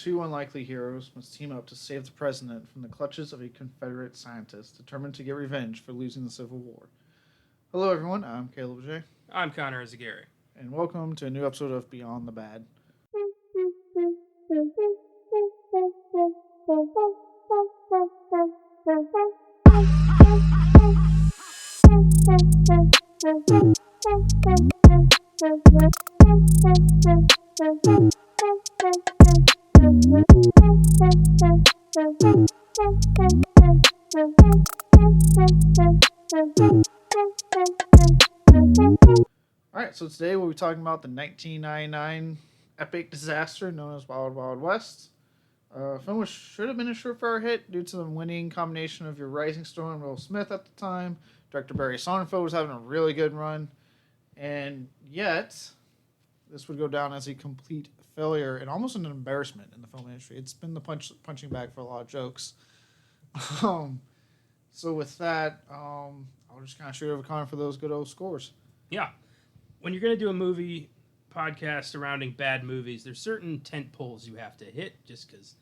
two unlikely heroes must team up to save the president from the clutches of a Confederate scientist determined to get revenge for losing the Civil War. Hello, everyone. I'm Caleb J. I'm Connor Eyzaguirre. And welcome to a new episode of Beyond the Bad. Alright, so today we'll be talking about the 1999 epic disaster known as Wild Wild West. Film should have been a surefire hit due to the winning combination of your rising star and Will Smith at the time. Director Barry Sonnenfeld was having a really good run. And yet, this would go down as a complete failure and almost an embarrassment in the film industry. It's been the punching bag for a lot of jokes. So with that, I'll just kind of shoot over Connor for those good old scores. Yeah. When you're going to do a movie podcast surrounding bad movies, there's certain tent poles you have to hit just because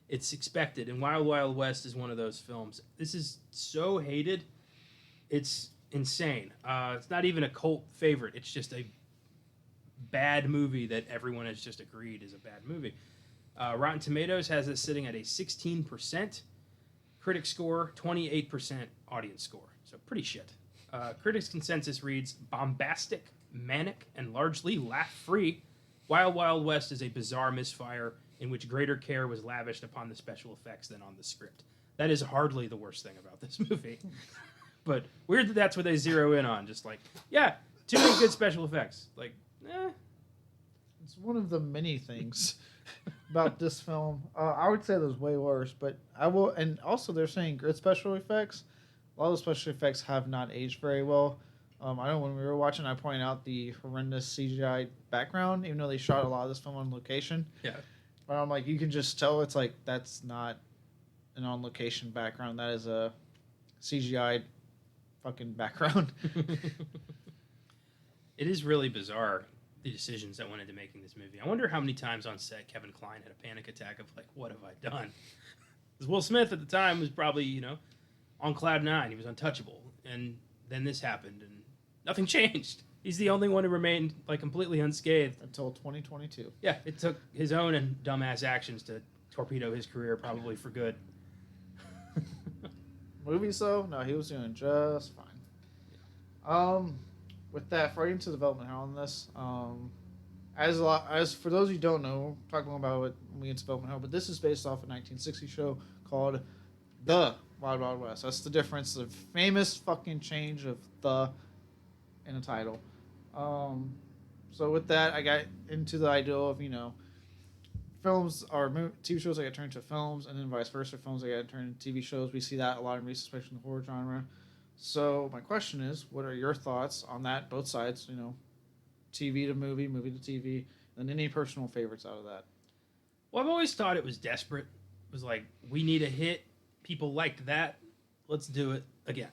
it's expected. And Wild Wild West is one of those films. This is so hated. It's insane. It's not even a cult favorite. It's just a bad movie that everyone has just agreed is a bad movie. Rotten Tomatoes has it sitting at a 16%. Critic score, 28% audience score. So pretty shit. Critics' consensus reads, bombastic, manic, and largely laugh-free, Wild Wild West is a bizarre misfire in which greater care was lavished upon the special effects than on the script. That is hardly the worst thing about this movie. But weird that that's what they zero in on. Just like, yeah, too many good special effects. Like, It's one of the many things about this film. I would say there's way worse, but I will. And also, they're saying good special effects. A lot of the special effects have not aged very well. I know when we were watching, I pointed out the horrendous CGI background, even though they shot a lot of this film on location. yeah. But I'm like, you can just tell it's like that's not an on location background. That is a CGI fucking background. It is really bizarre, the decisions that went into making this movie. I wonder how many times on set Kevin Kline had a panic attack of like, what have I done? Because Will Smith at the time was probably, on cloud nine. He was untouchable. And then this happened and nothing changed. He's the only one who remained like completely unscathed. Until 2022. Yeah, it took his own and dumbass actions to torpedo his career probably for good. Movies though, no, he was doing just fine. With that, for into development hell on this, as for those who don't know, talking about it when we get to development hell, but this is based off a 1960 show called The Wild Wild West. That's the difference, the famous fucking change of the in a title. So with that, I got into the idea of, films or TV shows that get turned into films, and then vice versa, films that get turned into TV shows. We see that a lot in recent, especially in the horror genre. So my question is, what are your thoughts on that, both sides, TV to movie, movie to TV, and any personal favorites out of that? Well, I've always thought it was desperate. It was like, we need a hit. People liked that. Let's do it again.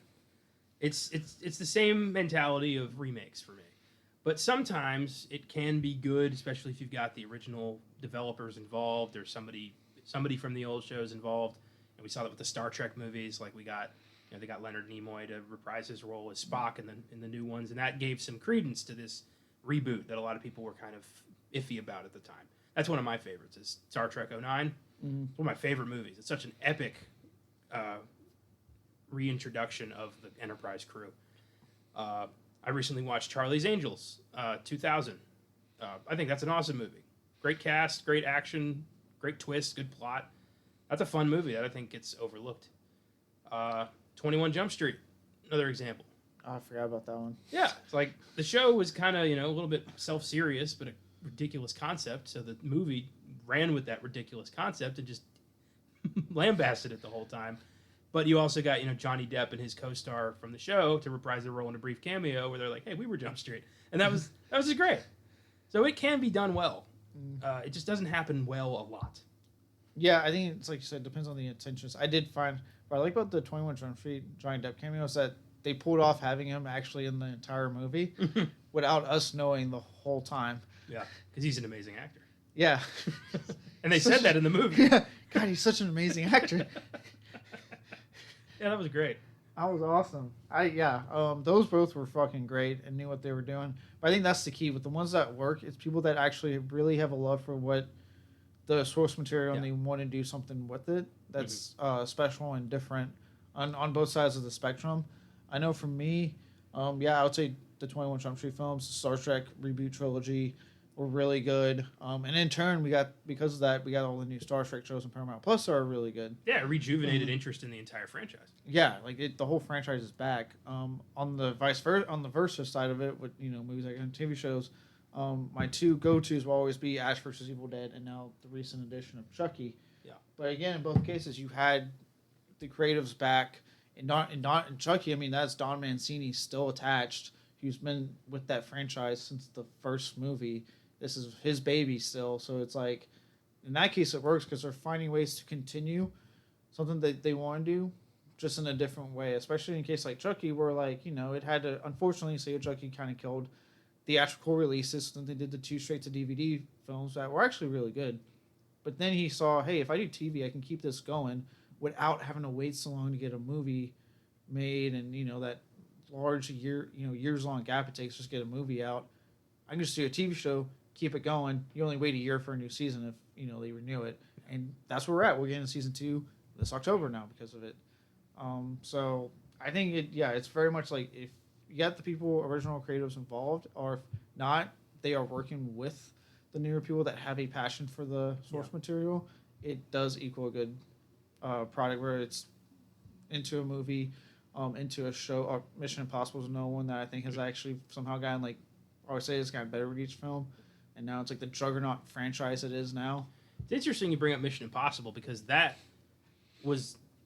It's the same mentality of remakes for me. But sometimes it can be good, especially if you've got the original developers involved or somebody from the old shows involved. And we saw that with the Star Trek movies. Like we got, they got Leonard Nimoy to reprise his role as Spock in the new ones, and that gave some credence to this reboot that a lot of people were kind of iffy about at the time. That's one of my favorites. Is Star Trek 09. Mm-hmm. It's one of my favorite movies. It's such an epic reintroduction of the Enterprise crew. I recently watched Charlie's Angels, 2000. I think that's an awesome movie. Great cast, great action, great twist, good plot. That's a fun movie that I think gets overlooked. 21 Jump Street, another example. Oh, I forgot about that one. Yeah, it's like the show was kind of, a little bit self-serious, but a ridiculous concept. So the movie ran with that ridiculous concept and just lambasted it the whole time. But you also got, Johnny Depp and his co-star from the show to reprise their role in a brief cameo where they're like, hey, we were Jump Street. And that was just great. So it can be done well. It just doesn't happen well a lot. Yeah, I think it's like you said, depends on the intentions. I did find, what I like about the 21 Jump Street Johnny Depp cameo is that they pulled off having him actually in the entire movie without us knowing the whole time. Yeah, because he's an amazing actor. Yeah. And they said that in the movie. Yeah. God, he's such an amazing actor. Yeah, that was great. That was awesome. Those both were fucking great and knew what they were doing. But I think that's the key with the ones that work. It's people that actually really have a love for what the source material and they want to do something with it that's special and different on both sides of the spectrum. I know for me, I would say the 21 Jump Street films, the Star Trek reboot trilogy were really good. And in turn, because of that, we got all the new Star Trek shows on Paramount Plus are really good. Yeah, rejuvenated interest in the entire franchise. Yeah, the whole franchise is back. On the versus side of it, with movies like TV shows, my two go-tos will always be Ash vs. Evil Dead and now the recent edition of Chucky. Yeah. But again, in both cases, you had the creatives back, and not in Chucky. I mean, that's Don Mancini still attached. He's been with that franchise since the first movie. This is his baby still, so it's like, in that case, it works because they're finding ways to continue something that they want to do, just in a different way. Especially in a case like Chucky, where it had to unfortunately say Chucky kind of killed theatrical releases. So then they did the 2 straight to DVD films that were actually really good. But then he saw, hey, if I do TV, I can keep this going without having to wait so long to get a movie made, and that large years long gap it takes just to get a movie out. I can just do a TV show, keep it going. You only wait a year for a new season if they renew it, and that's where we're at. We're getting season 2 this October now because of it. So I think it's very much like if you got the original creatives involved, or if not, they are working with the newer people that have a passion for the source material. It does equal a good product, where it's into a movie, into a show. Mission Impossible is another one that I think has actually somehow gotten I would say it's gotten better with each film, and now it's like the juggernaut franchise it is now. It's interesting you bring up Mission Impossible because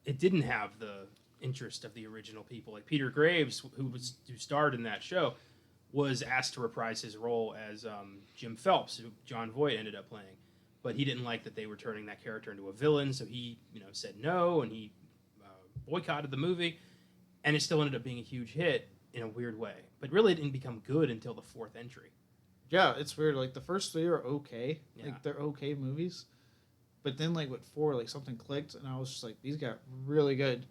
it didn't have the interest of the original people. Like Peter Graves, who starred in that show, was asked to reprise his role as Jim Phelps, who John Voight ended up playing, but he didn't like that they were turning that character into a villain, so he said no, and he boycotted the movie, and it still ended up being a huge hit in a weird way. But really, it didn't become good until the 4th entry. Yeah, it's weird. The first 3 are okay. Yeah. They're okay movies. But then, with 4, something clicked, and I was just like, these got really good.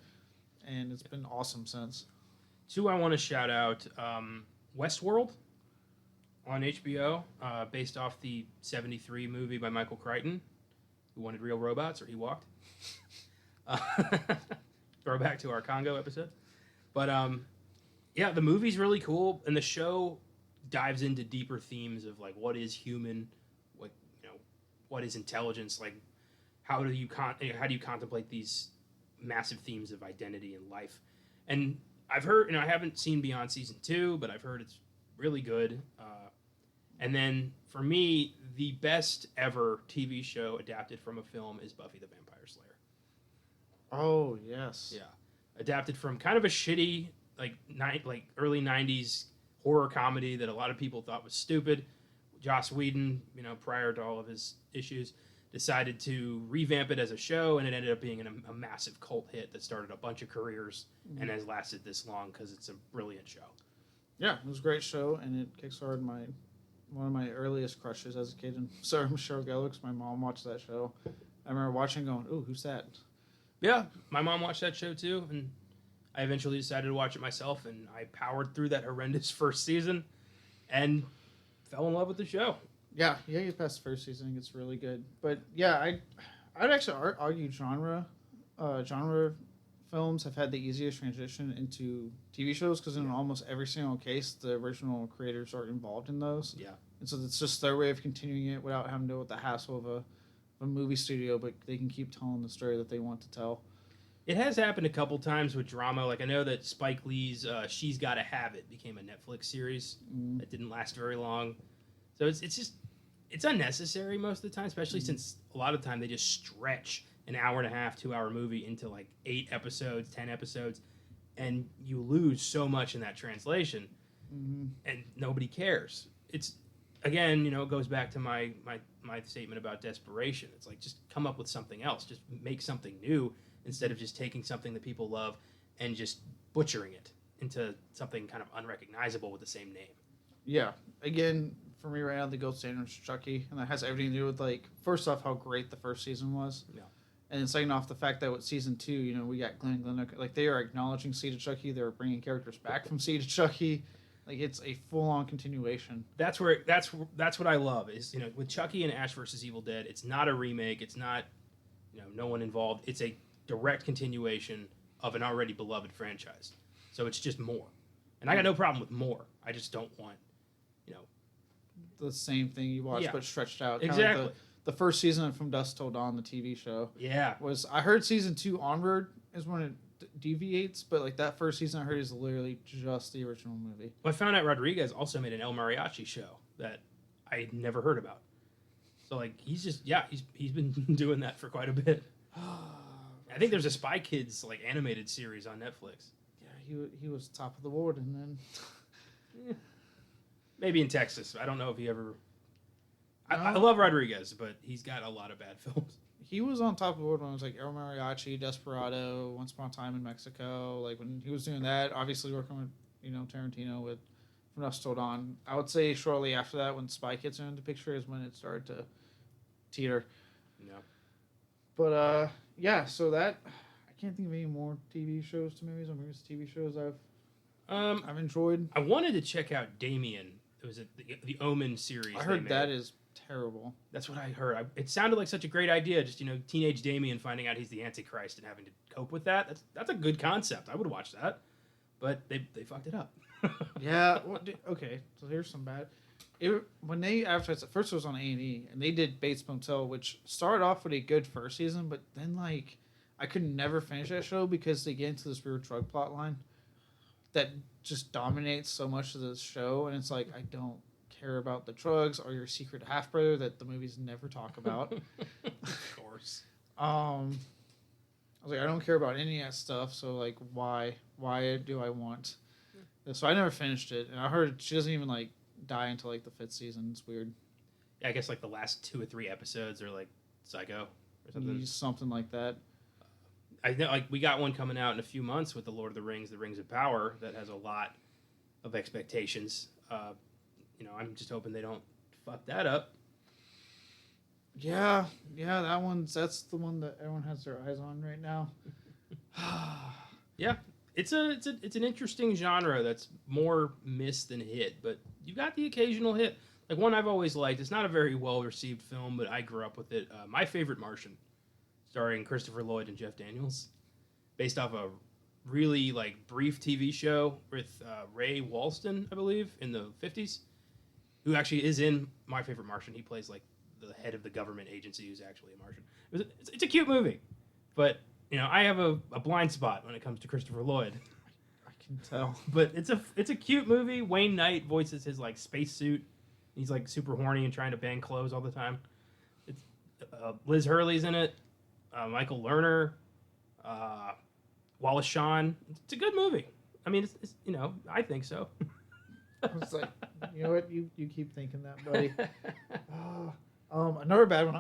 And it's been awesome since. 2 I want to shout out. Westworld on HBO, based off the 1973 movie by Michael Crichton, who wanted real robots, or he walked. Throwback to our Congo episode. But, the movie's really cool, and the show dives into deeper themes of what is human, what is intelligence, how do you contemplate these massive themes of identity and life. And I've heard, I haven't seen beyond season 2, but I've heard it's really good. And then for me, the best ever TV show adapted from a film is Buffy the Vampire Slayer. Oh yes, yeah, adapted from kind of a shitty early 90s horror comedy that a lot of people thought was stupid. Joss Whedon, prior to all of his issues, decided to revamp it as a show, and it ended up being a massive cult hit that started a bunch of careers and has lasted this long because it's a brilliant show. Yeah, it was a great show, and it kickstarted one of my earliest crushes as a kid, and Sarah Michelle Gellar, because my mom watched that show. I remember watching going, ooh, who's that? Yeah, my mom watched that show too, and I eventually decided to watch it myself, and I powered through that horrendous first season and fell in love with the show. Yeah, you get past the first season, it gets really good. But yeah, I'd actually argue genre films have had the easiest transition into TV shows, because in almost every single case, the original creators are involved in those. Yeah. And so it's just their way of continuing it without having to deal with the hassle of a movie studio, but they can keep telling the story that they want to tell. It has happened a couple times with drama. I know that Spike Lee's She's Gotta Have It became a Netflix series that didn't last very long. So it's unnecessary most of the time, especially since a lot of the time they just stretch an hour and a half, 2-hour movie into 8 episodes, 10 episodes, and you lose so much in that translation, and nobody cares. It's, again, it goes back to my statement about desperation. It's just come up with something else. Just make something new instead of just taking something that people love and just butchering it into something kind of unrecognizable with the same name. Yeah. Again, for me right now, the gold standard is Chucky, and that has everything to do with like first off how great the first season was, Yeah. and then second off the fact that with season 2, you know, we got Glenn, like they are acknowledging Seed of Chucky, they're bringing characters back from Seed of Chucky, like it's a full on continuation. That's what I love is, you know, with Chucky and Ash versus Evil Dead, it's not a remake, it's not, you know, no one involved, it's a direct continuation of an already beloved franchise. So it's just more. And I got no problem with more. I just don't want, you know, The same thing you watched, but stretched out. Kinda exactly. Like the first season of From Dusk Till Dawn, the TV show. Yeah. Was I heard season 2 onward is when it deviates, but like that first season I heard is literally just the original movie. Well, I found out Rodriguez also made an El Mariachi show that I had never heard about. So like he's been doing that for quite a bit. I think there's a Spy Kids like animated series on Netflix. Yeah, he was top of the board, and then maybe in Texas. I don't know if he ever. I love Rodriguez, but he's got a lot of bad films. He was on top of the board when it was like El Mariachi, Desperado, Once Upon a Time in Mexico. Like when he was doing that, obviously working with, you know, Tarantino with From Dusk Till Dawn. I would say shortly after that, when Spy Kids are in the picture, is when it started to teeter. Yeah. But yeah, so that I can't think of any more TV shows to movies or movies to TV shows I've enjoyed. I wanted to check out Damien. It was the Omen series. I heard that is terrible. That's what I heard. It sounded like such a great idea. Just, you know, teenage Damien finding out he's the Antichrist and having to cope with that. That's a good concept. I would watch that. But they fucked it up. Yeah. Okay. So here's some bad. When they advertised it, first it was on A&E, and they did Bates Motel, which started off with a good first season, but then like I could never finish that show because they get into this weird drug plot line that just dominates so much of the show, and it's like I don't care about the drugs or your secret half brother that the movies never talk about. Of course. I was like, I don't care about any of that stuff, so like why do I want this? So I never finished it, and I heard she doesn't even like die until like the 5th season. It's weird. Yeah, I guess like the last 2 or 3 episodes are like Psycho or something. Something like that. I know, like we got one coming out in a few months with the Lord of the Rings, the Rings of Power, that has a lot of expectations. You know, I'm just hoping they don't fuck that up. Yeah, that's the one that everyone has their eyes on right now. Yeah, it's an interesting genre that's more miss than hit, but you got the occasional hit. Like one I've always liked. It's not a very well received film, but I grew up with it. My Favorite Martian, starring Christopher Lloyd and Jeff Daniels, based off a really like brief TV show with Ray Walston, I believe, in the 50s, who actually is in My Favorite Martian. He plays like the head of the government agency who's actually a Martian. It's a cute movie, but you know I have a blind spot when it comes to Christopher Lloyd. I can tell. But it's a cute movie. Wayne Knight voices his like spacesuit. He's like super horny and trying to bang clothes all the time. It's Liz Hurley's in it. Michael Lerner, Wallace Shawn. It's a good movie. I mean, it's you know I think so. It's like, you know what? You keep thinking that, buddy. Another bad one.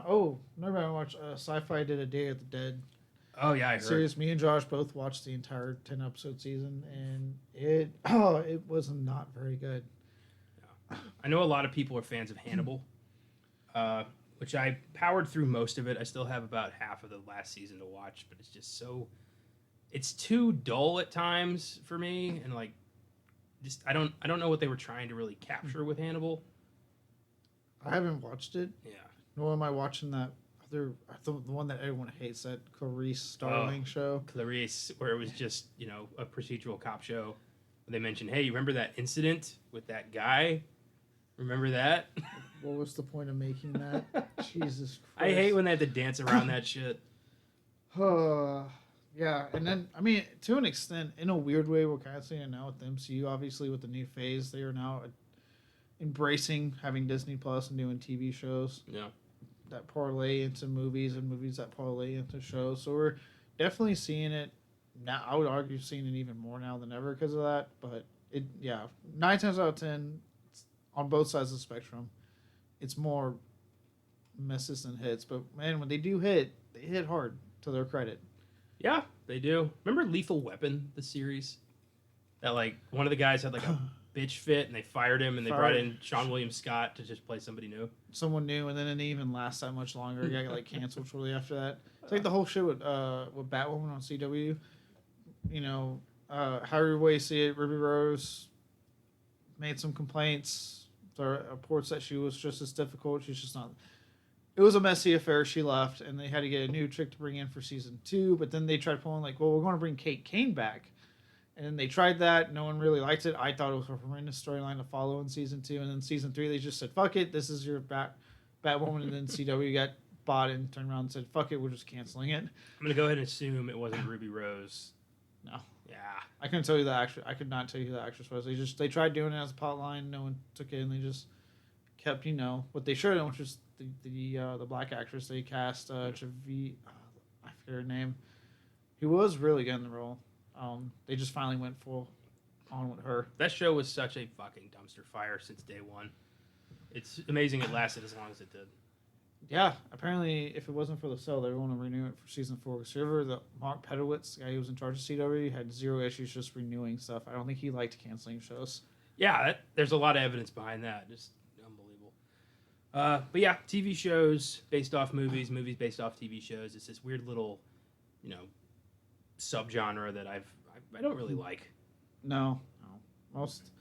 Another bad one. Watch Sci-Fi did a Day of the Dead. Oh yeah, I heard. Series. Me and Josh both watched the entire 10-episode season, and it was not very good. Yeah. I know a lot of people are fans of Hannibal, which I powered through most of it. I still have about half of the last season to watch, but it's just so. It's too dull at times for me, and like. Just I don't know what they were trying to really capture with Hannibal. I haven't watched it. Yeah. Nor am I watching that other the one that everyone hates, that Clarice Starling show. Clarice, where it was just, you know, a procedural cop show. They mentioned, hey, you remember that incident with that guy? Remember that? What was the point of making that? Jesus Christ. I hate when they have to dance around that shit. Yeah, and then, I mean, to an extent, in a weird way, we're kind of seeing it now with the MCU, obviously, with the new phase. They are now embracing having Disney Plus and doing TV shows. Yeah. That parlay into movies and movies that parlay into shows. So we're definitely seeing it now. I would argue seeing it even more now than ever because of that. But, 9 times out of 10, on both sides of the spectrum, it's more misses than hits. But, man, when they do hit, they hit hard, to their credit. Yeah, they do. Remember Lethal Weapon, the series? That, like, one of the guys had, like, bitch fit, and they fired him, and they brought in Sean William Scott to just play somebody new. Someone new, and then it didn't even last that much longer. It got like canceled shortly after that. It's like the whole shit with Batwoman on CW. You know, however way you see it, Ruby Rose made some complaints. There are reports that she was just as difficult. She's just not. It was a messy affair. She left, and they had to get a new chick to bring in for season 2. But then they tried pulling like, well, we're going to bring Kate Kane back, and then they tried that. No one really liked it. I thought it was a horrendous storyline to follow in season 2, and then season 3 they just said, "Fuck it, this is your Batwoman," and then CW got bought and turned around and said, "Fuck it, we're just canceling it." I'm gonna go ahead and assume it wasn't Ruby Rose. No. Yeah. I couldn't tell you the actress. I could not tell you who the actress was. They tried doing it as a plot line. No one took it, and they just kept what they should have done, which was the black actress they cast, Javi, I forget her name, who was really good in the role. They just finally went full on with her. That show was such a fucking dumpster fire since day one. It's amazing it lasted as long as it did. Yeah, apparently, if it wasn't for the sale, they would want to renew it for season 4. Because remember, the Mark Pedowitz, the guy who was in charge of CW, had zero issues just renewing stuff. I don't think he liked canceling shows. Yeah, there's a lot of evidence behind that. Just unbelievable. But yeah, TV shows based off movies, movies based off TV shows. It's this weird little, subgenre that I don't really like. No. Most,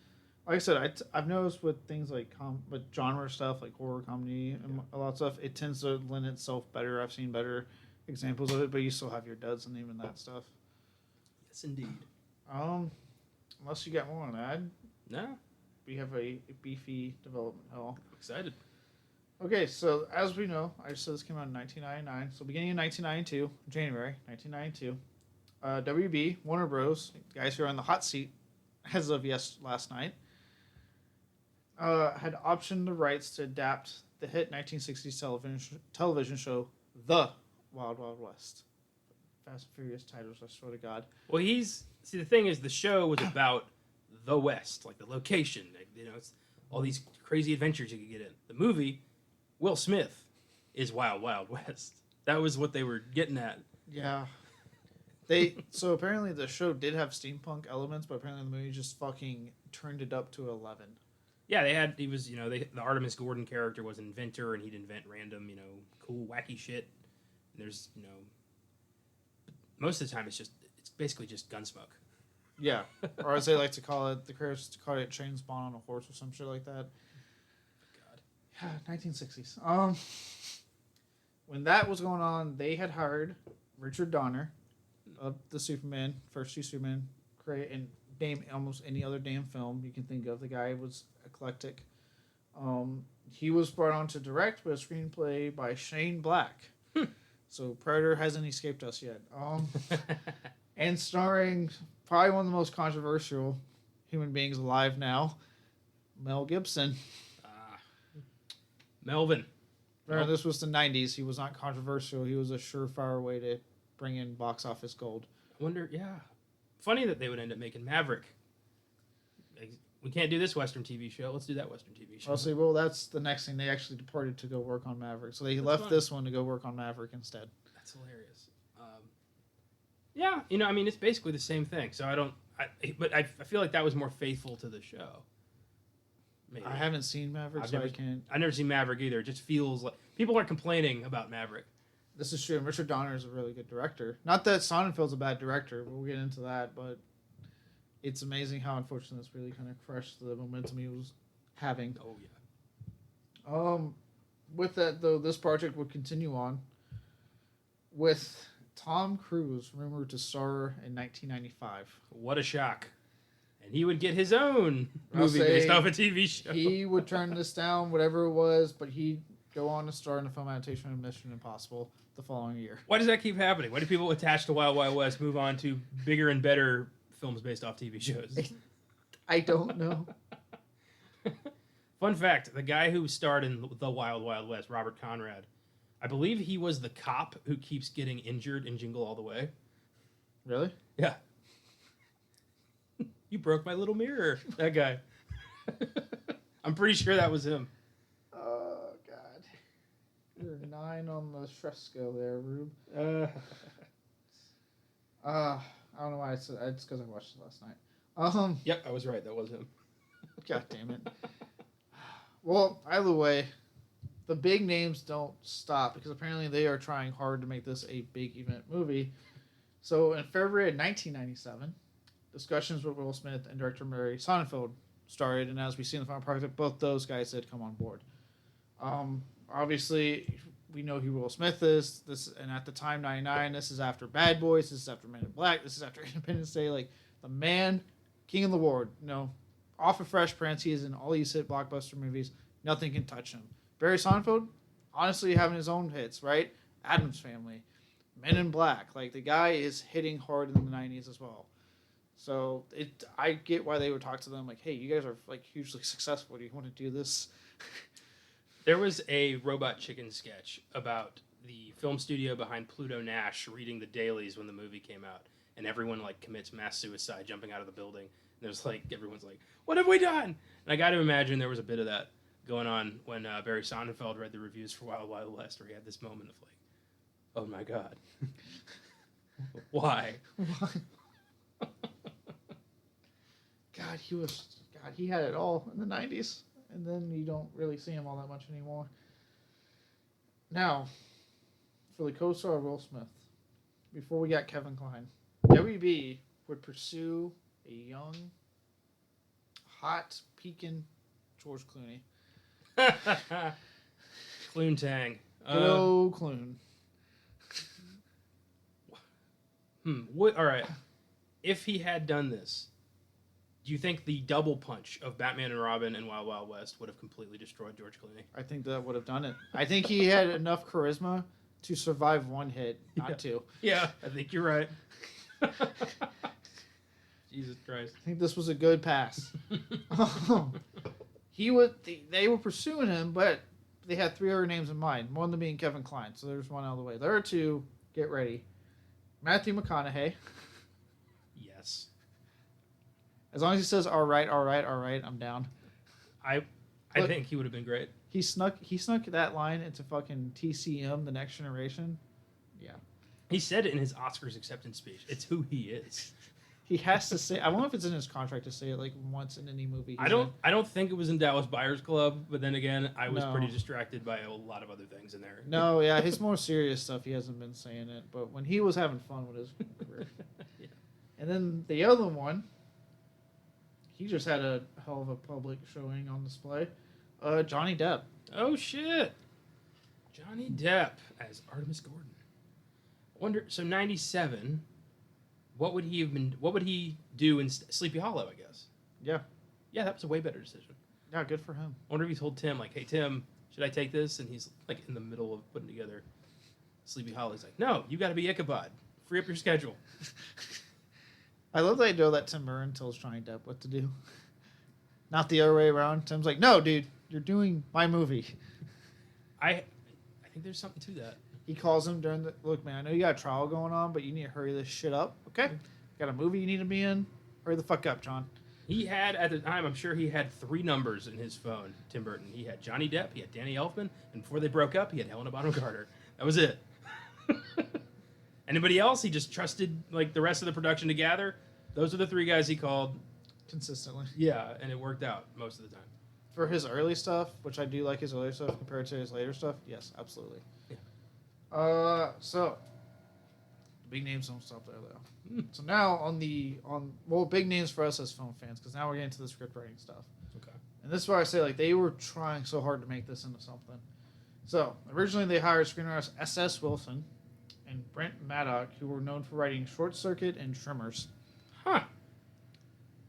like I said, I've noticed with things like with genre stuff like horror, comedy, and a lot of stuff, it tends to lend itself better. I've seen better examples of it, but you still have your duds and even that stuff. Yes, indeed. Unless you got more on that. No. We have a beefy development hell. I'm excited. Okay, so as we know, I just said this came out in 1999. So beginning in 1992, January 1992, WB, Warner Bros., guys who are on the hot seat as of last night, had optioned the rights to adapt the hit 1960s television show, The Wild Wild West. Fast and Furious titles, I swear to God. Well, the thing is, the show was about the West, like the location. It's all these crazy adventures you could get in. The movie, Will Smith, is Wild Wild West. That was what they were getting at. Yeah. So apparently the show did have steampunk elements, but apparently the movie just fucking turned it up to 11. Yeah, the Artemis Gordon character was an inventor, and he'd invent random, cool, wacky shit. And there's, most of the time it's basically just Gunsmoke. Yeah, or as they like to call it, the characters call it train spawn on a horse or some shit like that. God. Yeah, 1960s. When that was going on, they had hired Richard Donner of the first two Superman, create and name almost any other damn film you can think of. The guy was eclectic. He was brought on to direct with a screenplay by Shane Black. So Predator hasn't escaped us yet. And starring probably one of the most controversial human beings alive now, Mel Gibson. Melvin. Remember, this was the 90s. He was not controversial. He was a surefire way to bring in box office gold. I wonder, yeah. Funny that they would end up making Maverick. We can't do this Western TV show. Let's do that Western TV show. I'll say, well, that's the next thing. They actually departed to go work on Maverick. So they left this one to go work on Maverick instead. That's hilarious. Yeah, it's basically the same thing. So I feel like that was more faithful to the show. Maybe. I haven't seen Maverick, so I can't. I've never seen Maverick either. It just feels like people are complaining about Maverick. This is true. And Richard Donner is a really good director. Not that Sonnenfeld's a bad director. We'll get into that, but it's amazing how unfortunately this really kind of crushed the momentum he was having. Oh yeah. With that though, this project would continue on with Tom Cruise rumored to star in 1995. What a shock! And he would get his own movie based off a TV show. He would turn this down, whatever it was, but he'd go on to star in a film adaptation of Mission Impossible the following year. Why does that keep happening? Why do people attached to Wild Wild West move on to bigger and better films based off TV shows? I don't know. Fun fact, the guy who starred in The Wild Wild West, Robert Conrad, I believe he was the cop who keeps getting injured in Jingle All the Way. Really? Yeah. You broke my little mirror. That guy. I'm pretty sure that was him. Oh, God. You're 9 on the stress scale there, Rube. I don't know why it's because I watched it last night. Yep, I was right. That was him. God damn it. Well, either way, the big names don't stop because apparently they are trying hard to make this a big event movie. So in February of 1997, discussions with Will Smith and director Mary Sonnenfeld started, and as we see in the final project, both those guys said come on board. Obviously, we know who Will Smith is. This, and at the time, 99. This is after Bad Boys. This is after Men in Black. This is after Independence Day. Like the man, king of the world. You know, off of Fresh Prince, he is in all these hit blockbuster movies. Nothing can touch him. Barry Sonnenfeld, honestly, having his own hits, right? Addams Family, Men in Black. Like the guy is hitting hard in the 90s as well. So I get why they would talk to them like, hey, you guys are like hugely successful. Do you want to do this? There was a Robot Chicken sketch about the film studio behind Pluto Nash reading the dailies when the movie came out, and everyone like commits mass suicide jumping out of the building. And there's like everyone's like, "What have we done?" And I got to imagine there was a bit of that going on when Barry Sonnenfeld read the reviews for Wild Wild West, where he had this moment of like, "Oh my god, why?" God, he had it all in the 90s. And then you don't really see him all that much anymore. Now, for the co-star of Will Smith, before we got Kevin Kline, WB would pursue a young, hot, peaking George Clooney. Cloontang. Good old Cloon. All right. If he had done this, do you think the double punch of Batman and Robin and Wild Wild West would have completely destroyed George Clooney? I think that would have done it. I think he had enough charisma to survive one hit, not two. Yeah, I think you're right. Jesus Christ. I think this was a good pass. They were pursuing him, but they had three other names in mind. One of them being Kevin Kline, so there's one out of the way. The other two, get ready. Matthew McConaughey. Yes. As long as he says all right, I'm down. I think he would have been great. He snuck that line into fucking TCM, The Next Generation. Yeah. He said it in his Oscars acceptance speech. It's who he is. He has to say. I wonder if it's in his contract to say it like once in any movie. I don't think it was in Dallas Buyers Club, but then again, I was No. pretty distracted by a lot of other things in there. No, yeah, his more serious stuff he hasn't been saying it, but when he was having fun with his career. Yeah. And then the other one, he just had a hell of a public showing on display. Johnny Depp. Oh shit! Johnny Depp as Artemis Gordon. I wonder. So 97. What would he have been? What would he do in Sleepy Hollow? I guess. Yeah. Yeah, that was a way better decision. Yeah, good for him. I wonder if he told Tim like, "Hey Tim, should I take this?" And he's like in the middle of putting together Sleepy Hollow. He's like, "No, you got to be Ichabod. Free up your schedule." I love the idea that Tim Burton tells Johnny Depp what to do. Not the other way around. Tim's like, no, dude, you're doing my movie. I think there's something to that. He calls him during the, look, man, I know you got a trial going on, but you need to hurry this shit up, okay? Got a movie you need to be in? Hurry the fuck up, John. He had, at the time, I'm sure he had 3 numbers in his phone, Tim Burton. He had Johnny Depp, he had Danny Elfman, and before they broke up, he had Helena Bonham Carter. That was it. Anybody else, he just trusted like the rest of the production to gather. Those are the 3 guys he called. Consistently. Yeah, and it worked out most of the time. For his early stuff, which I do like his early stuff compared to his later stuff, yes, absolutely. Yeah. So big names don't stop there though. So now big names for us as film fans, because now we're getting to the script writing stuff. Okay. And this is why I say like they were trying so hard to make this into something. So originally they hired screenwriters S.S. Wilson and Brent Maddock, who were known for writing Short Circuit and Tremors. Huh.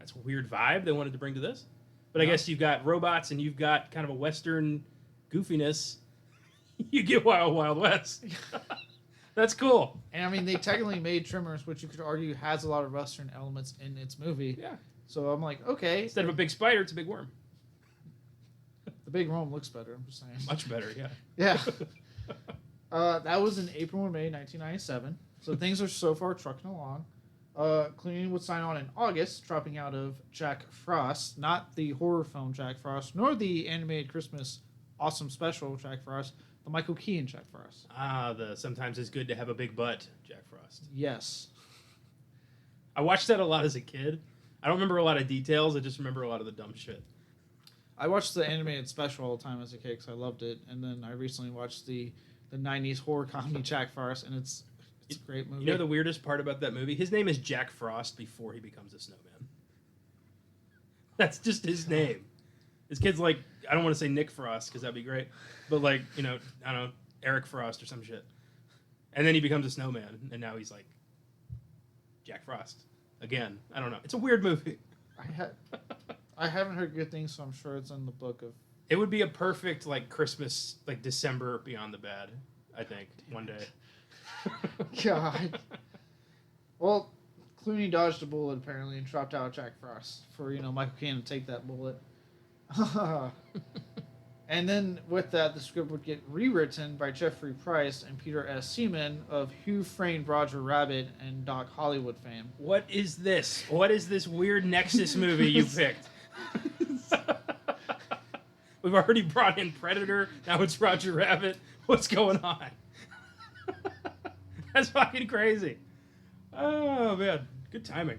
That's a weird vibe they wanted to bring to this. But I Yeah. guess you've got robots and you've got kind of a Western goofiness. You get Wild Wild West. That's cool. And I mean, they technically made Tremors, which you could argue has a lot of Western elements in its movie. Yeah. So I'm like, okay. Instead of a big spider, it's a big worm. The big Rome looks better, I'm just saying. Much better, yeah. Yeah. That was in April and May 1997. So things are so far trucking along. Clooney would sign on in August, dropping out of Jack Frost, not the horror film Jack Frost, nor the animated Christmas awesome special Jack Frost, the Michael Keaton Jack Frost. The sometimes it's good to have a big butt, Jack Frost. Yes. I watched that a lot as a kid. I don't remember a lot of details. I just remember a lot of the dumb shit. I watched the animated special all the time as a kid because I loved it, and then I recently watched the '90s horror comedy Jack Frost, and it's a great movie. You know the weirdest part about that movie? His name is Jack Frost before he becomes a snowman. That's just his name. His kid's like, I don't want to say Nick Frost because that'd be great, but like, I don't know, Eric Frost or some shit. And then he becomes a snowman, and now he's like Jack Frost again. I don't know. It's a weird movie. I haven't heard good things, so I'm sure it's in the book of. It would be a perfect like Christmas, like December Beyond the Bad. I think one day. God. Well, Clooney dodged a bullet apparently and dropped out Jack Frost for Michael Caine to take that bullet. And then with that, the script would get rewritten by Jeffrey Price and Peter S. Seaman of Who Framed Roger Rabbit and Doc Hollywood fame. What is this? What is this weird Nexus movie you picked? We've already brought in Predator. Now it's Roger Rabbit. What's going on? That's fucking crazy. Oh, man. Good timing.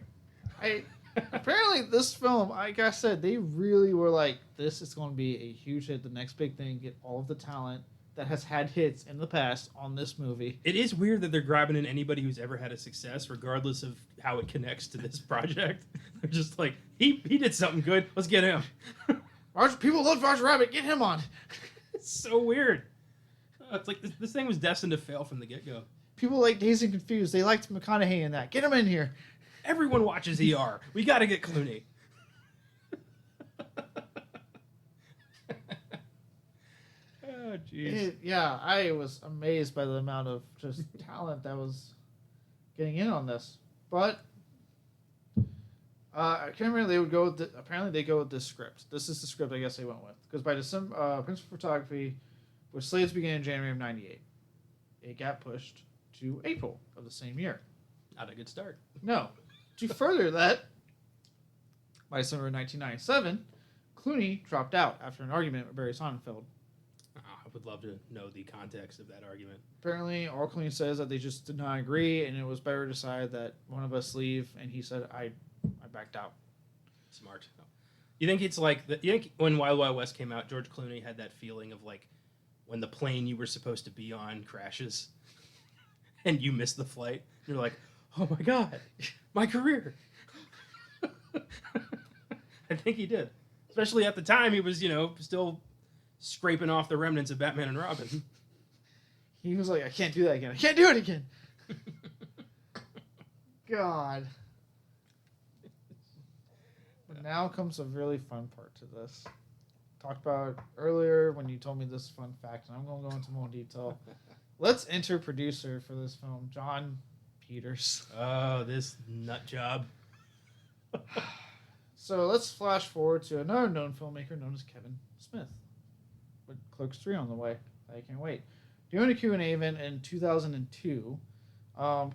Apparently, this film, like I said, they really were like, this is going to be a huge hit, the next big thing, get all of the talent that has had hits in the past on this movie. It is weird that they're grabbing in anybody who's ever had a success, regardless of how it connects to this project. They're just like, he did something good. Let's get him. People love Roger Rabbit. Get him on. It's so weird. It's like this thing was destined to fail from the get-go. People like Dazed and Confused. They liked McConaughey in that. Get him in here. Everyone watches ER. We got to get Clooney. Oh, jeez. Yeah, I was amazed by the amount of just talent that was getting in on this. But I can't remember. They would go with apparently they go with this script. This is the script I guess they went with. Because by December, principal photography was slated to begin in January of '98. It got pushed to April of the same year. Not a good start. No. To further that, by December 1997, Clooney dropped out after an argument with Barry Sonnenfeld. I would love to know the context of that argument. Apparently, all Clooney says that they just did not agree, and it was better to decide that one of us leave, and he said, I backed out. Smart. You think it's like, you think when Wild Wild West came out, George Clooney had that feeling of like when the plane you were supposed to be on crashes and you miss the flight? You're like, oh my God, my career. I think he did. Especially at the time, he was, still scraping off the remnants of Batman and Robin. He was like, I can't do that again. I can't do it again. God. But now comes a really fun part to this. Talked about earlier when you told me this fun fact, and I'm going to go into more detail. Let's enter producer for this film, John Peters. Oh, this nut job. So let's flash forward to another known filmmaker known as Kevin Smith. With Clerks 3 on the way. I can't wait. Doing a Q&A event in 2002,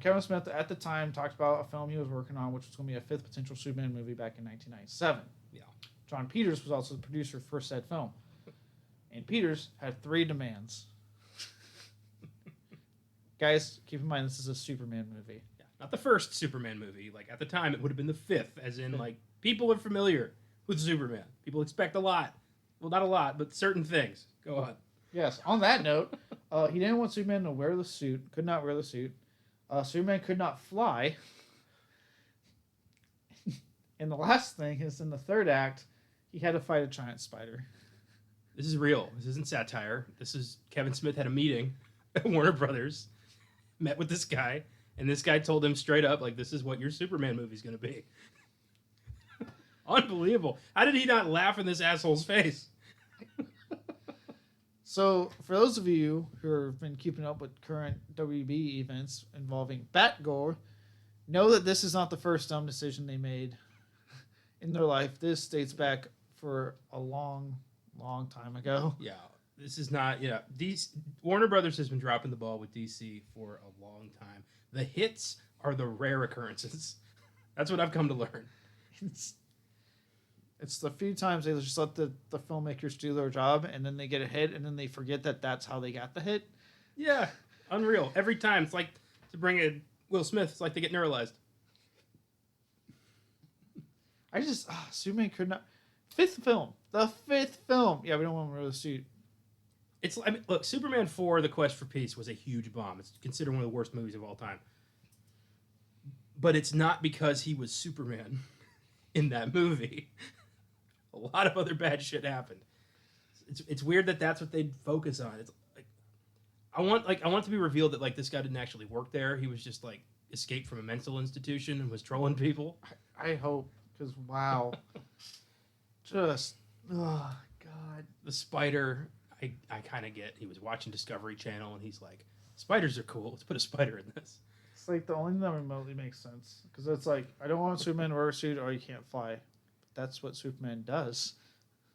Kevin Smith at the time talked about a film he was working on, which was going to be a fifth potential Superman movie back in 1997. Yeah. John Peters was also the producer for said film. And Peters had 3 demands. Guys, keep in mind this is a Superman movie. Yeah. Not the first Superman movie. Like, at the time, it would have been the 5th, as in, like, people are familiar with Superman. People expect a lot. Well, not a lot, but certain things. Go on. Yes, on that note, he didn't want Superman to wear the suit. Could not wear the suit. Superman could not fly. And the last thing is, in the third act, he had to fight a giant spider. This is real. This isn't satire. This is Kevin Smith had a meeting at Warner Brothers, met with this guy, and this guy told him straight up, like, this is what your Superman movie's going to be. Unbelievable. How did he not laugh in this asshole's face? So, for those of you who have been keeping up with current WB events involving Batgirl, know that this is not the first dumb decision they made in their life. This dates back for a long, long time ago. Yeah, this is not, Warner Brothers has been dropping the ball with DC for a long time. The hits are the rare occurrences. That's what I've come to learn. It's the few times they just let the filmmakers do their job, and then they get a hit, and then they forget that that's how they got the hit. Yeah, unreal. Every time. It's like to bring in Will Smith, it's like they get neuralized. Superman could not... Fifth film. The 5th film. Yeah, we don't want him to wear the suit. Look, Superman 4: The Quest for Peace was a huge bomb. It's considered one of the worst movies of all time. But it's not because he was Superman in that movie. A lot of other bad shit happened. It's weird that that's what they'd focus on. It's like I want to be revealed that like this guy didn't actually work there. He was just like escaped from a mental institution and was trolling people. I hope, because wow. Just, oh, God. The spider, I kind of get. He was watching Discovery Channel and he's like, spiders are cool. Let's put a spider in this. It's like the only thing that remotely makes sense. Because it's like, I don't want Superman to wear a suit or he can't fly. But that's what Superman does.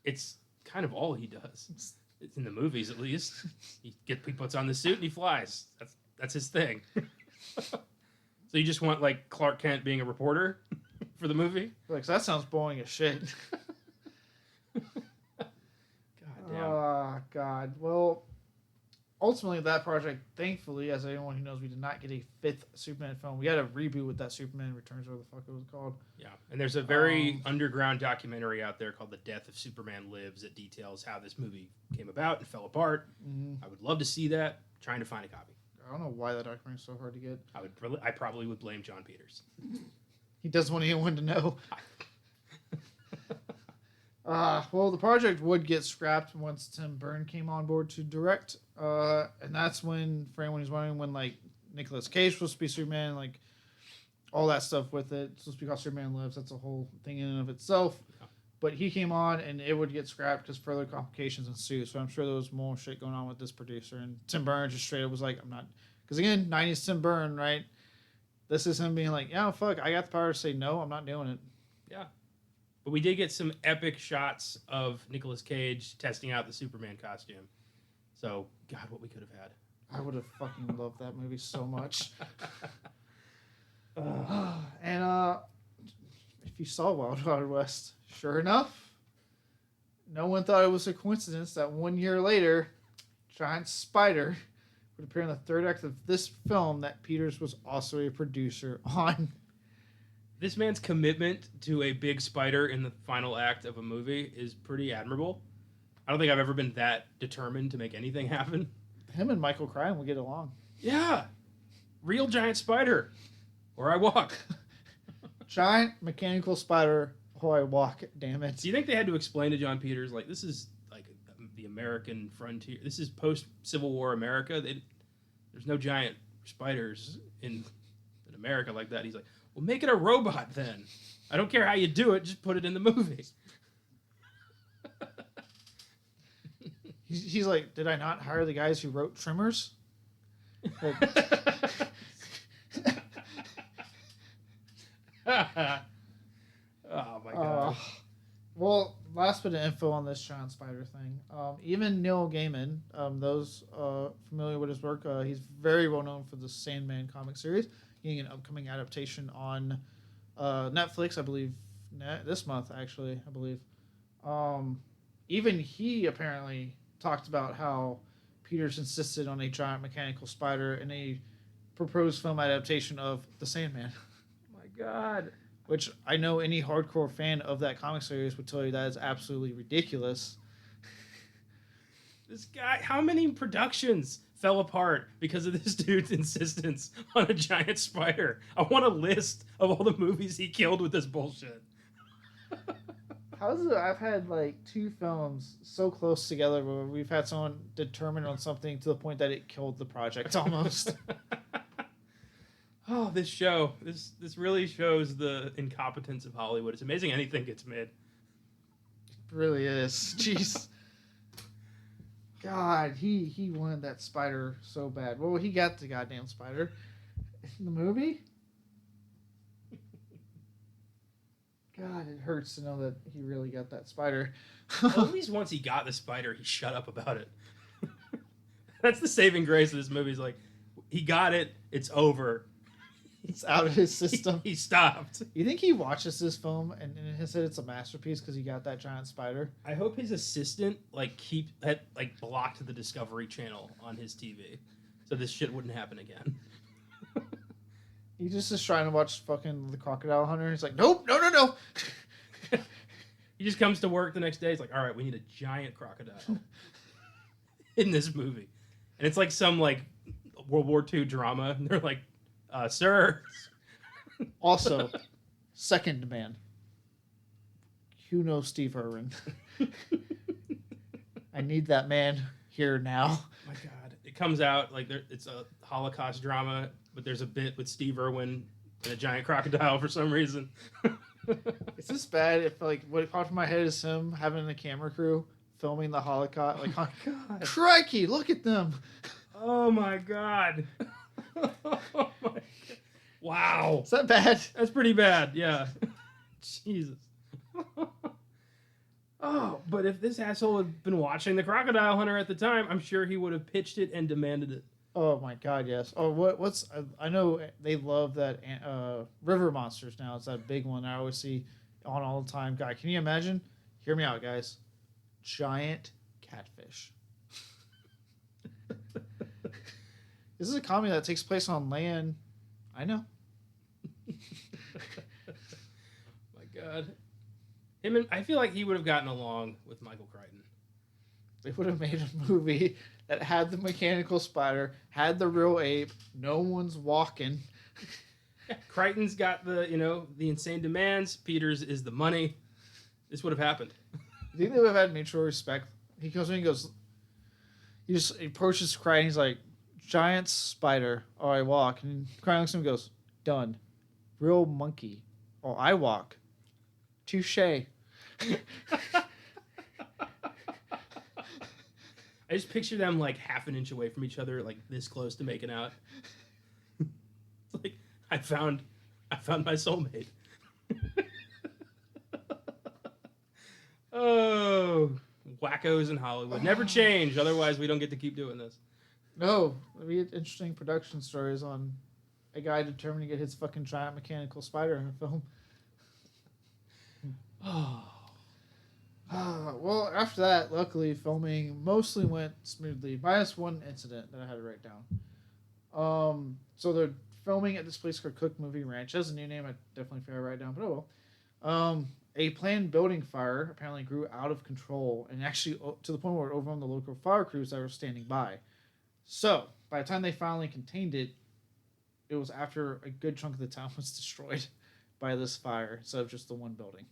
It's kind of all he does. It's in the movies, at least. He puts on the suit and he flies. That's his thing. So you just want like Clark Kent being a reporter for the movie? Like, that sounds boring as shit. God damn. Oh, God. Well, ultimately, that project, thankfully, as anyone who knows, we did not get a 5th Superman film. We had a reboot with that Superman Returns, whatever the fuck it was called. Yeah, and there's a very underground documentary out there called The Death of Superman Lives that details how this movie came about and fell apart. I would love to see that. Trying to find a copy. I don't know why that documentary is so hard to get. I probably would blame John Peters. He doesn't want anyone to know. Well, the project would get scrapped once Tim Burton came on board to direct. And that's when, for anyone who's wondering, when like Nicolas Cage was supposed to be Superman, like all that stuff with it. It's supposed to be called Superman Lives. That's a whole thing in and of itself. Yeah. But he came on and it would get scrapped because further complications ensued. So I'm sure there was more shit going on with this producer. And Tim Burton just straight up was like, I'm not. Because again, 90s Tim Burton, right? This is him being like, yeah, fuck, I got the power to say no, I'm not doing it. Yeah. But we did get some epic shots of Nicolas Cage testing out the Superman costume. So, God, what we could have had. I would have fucking loved that movie so much. And if you saw Wild Wild West, sure enough, no one thought it was a coincidence that 1 year later, giant spider would appear in the 3rd act of this film that Peters was also a producer on. This man's commitment to a big spider in the final act of a movie is pretty admirable. I don't think I've ever been that determined to make anything happen. Him and Michael Kline will get along. Yeah. Real giant spider. Or I walk. Giant mechanical spider, or I walk, damn it. Do you think they had to explain to John Peters, like, this is like the American frontier. This is post-Civil War America. There's no giant spiders in America like that. He's like, well, make it a robot then. I don't care how you do it. Just put it in the movie. He's like, did I not hire the guys who wrote Trimmers? Like, oh my god. Well, last bit of info on this giant spider thing. Even Neil Gaiman, those familiar with his work, he's very well known for the Sandman comic series. Getting an upcoming adaptation on Netflix, I believe, this month, actually, I believe. Even he apparently talked about how Peters insisted on a giant mechanical spider in a proposed film adaptation of The Sandman. Oh my god. Which I know any hardcore fan of that comic series would tell you that is absolutely ridiculous. This guy, how many productions fell apart because of this dude's insistence on a giant spider? I want a list of all the movies he killed with this bullshit. How is it I've had like 2 films so close together where we've had someone determined on something to the point that it killed the project almost? Oh, this show. This really shows the incompetence of Hollywood. It's amazing anything gets made. It really is. Jeez. God, he wanted that spider so bad. Well, he got the goddamn spider in the movie. God, it hurts to know that he really got that spider. Well, at least once he got the spider, he shut up about it. That's the saving grace of this movie. Is like, he got it, it's over. It's out of his system. He stopped. You think he watches this film and he said it's a masterpiece because he got that giant spider? I hope his assistant blocked the Discovery Channel on his TV, so this shit wouldn't happen again. He just is trying to watch fucking The Crocodile Hunter. He's like, nope, no. He just comes to work the next day. He's like, all right, we need a giant crocodile in this movie. And it's like some like World War II drama. And they're like, sir. Also, second demand. You know Steve Irwin. I need that man here now. My God. It comes out like it's a Holocaust drama, but there's a bit with Steve Irwin and a giant crocodile for some reason. Is this bad if like what popped in my head is him having a camera crew filming the Holocaust? Like, oh my God. Crikey, look at them. Oh my God. Oh my God. Wow. Is that bad? That's pretty bad, yeah. Jesus. Oh, but if this asshole had been watching The Crocodile Hunter at the time, I'm sure he would have pitched it and demanded it. Oh my God, yes. Oh, what's I know they love that river monsters now. It's that big one I always see on all the time. God, can you imagine? Hear me out, guys. Giant catfish. This is a comedy that takes place on land. I know. My God. I feel like he would have gotten along with Michael Crichton. They would have made a movie that had the mechanical spider, had the real ape, no one's walking. Yeah, Crichton's got the insane demands. Peters is the money. This would have happened. Do you think they would have had mutual respect? He comes in and goes, he approaches Crichton, he's like, giant spider, oh, I walk. And Crichton looks at him and goes, done. Real monkey, oh, I walk. Touche. I just picture them like half an inch away from each other, like this close to making out. It's like I found my soulmate. Oh, wackos in Hollywood never change. Otherwise, we don't get to keep doing this. No, it'd be interesting production stories on a guy determined to get his fucking giant mechanical spider in a film. Oh. Well, after that, luckily, filming mostly went smoothly, minus one incident that I had to write down. So they're filming at this place called Cook Movie Ranch. That's a new name. I definitely figured to write down, but oh well. A planned building fire apparently grew out of control and actually to the point where it overwhelmed the local fire crews that were standing by. So by the time they finally contained it, it was after a good chunk of the town was destroyed by this fire instead of just the one building.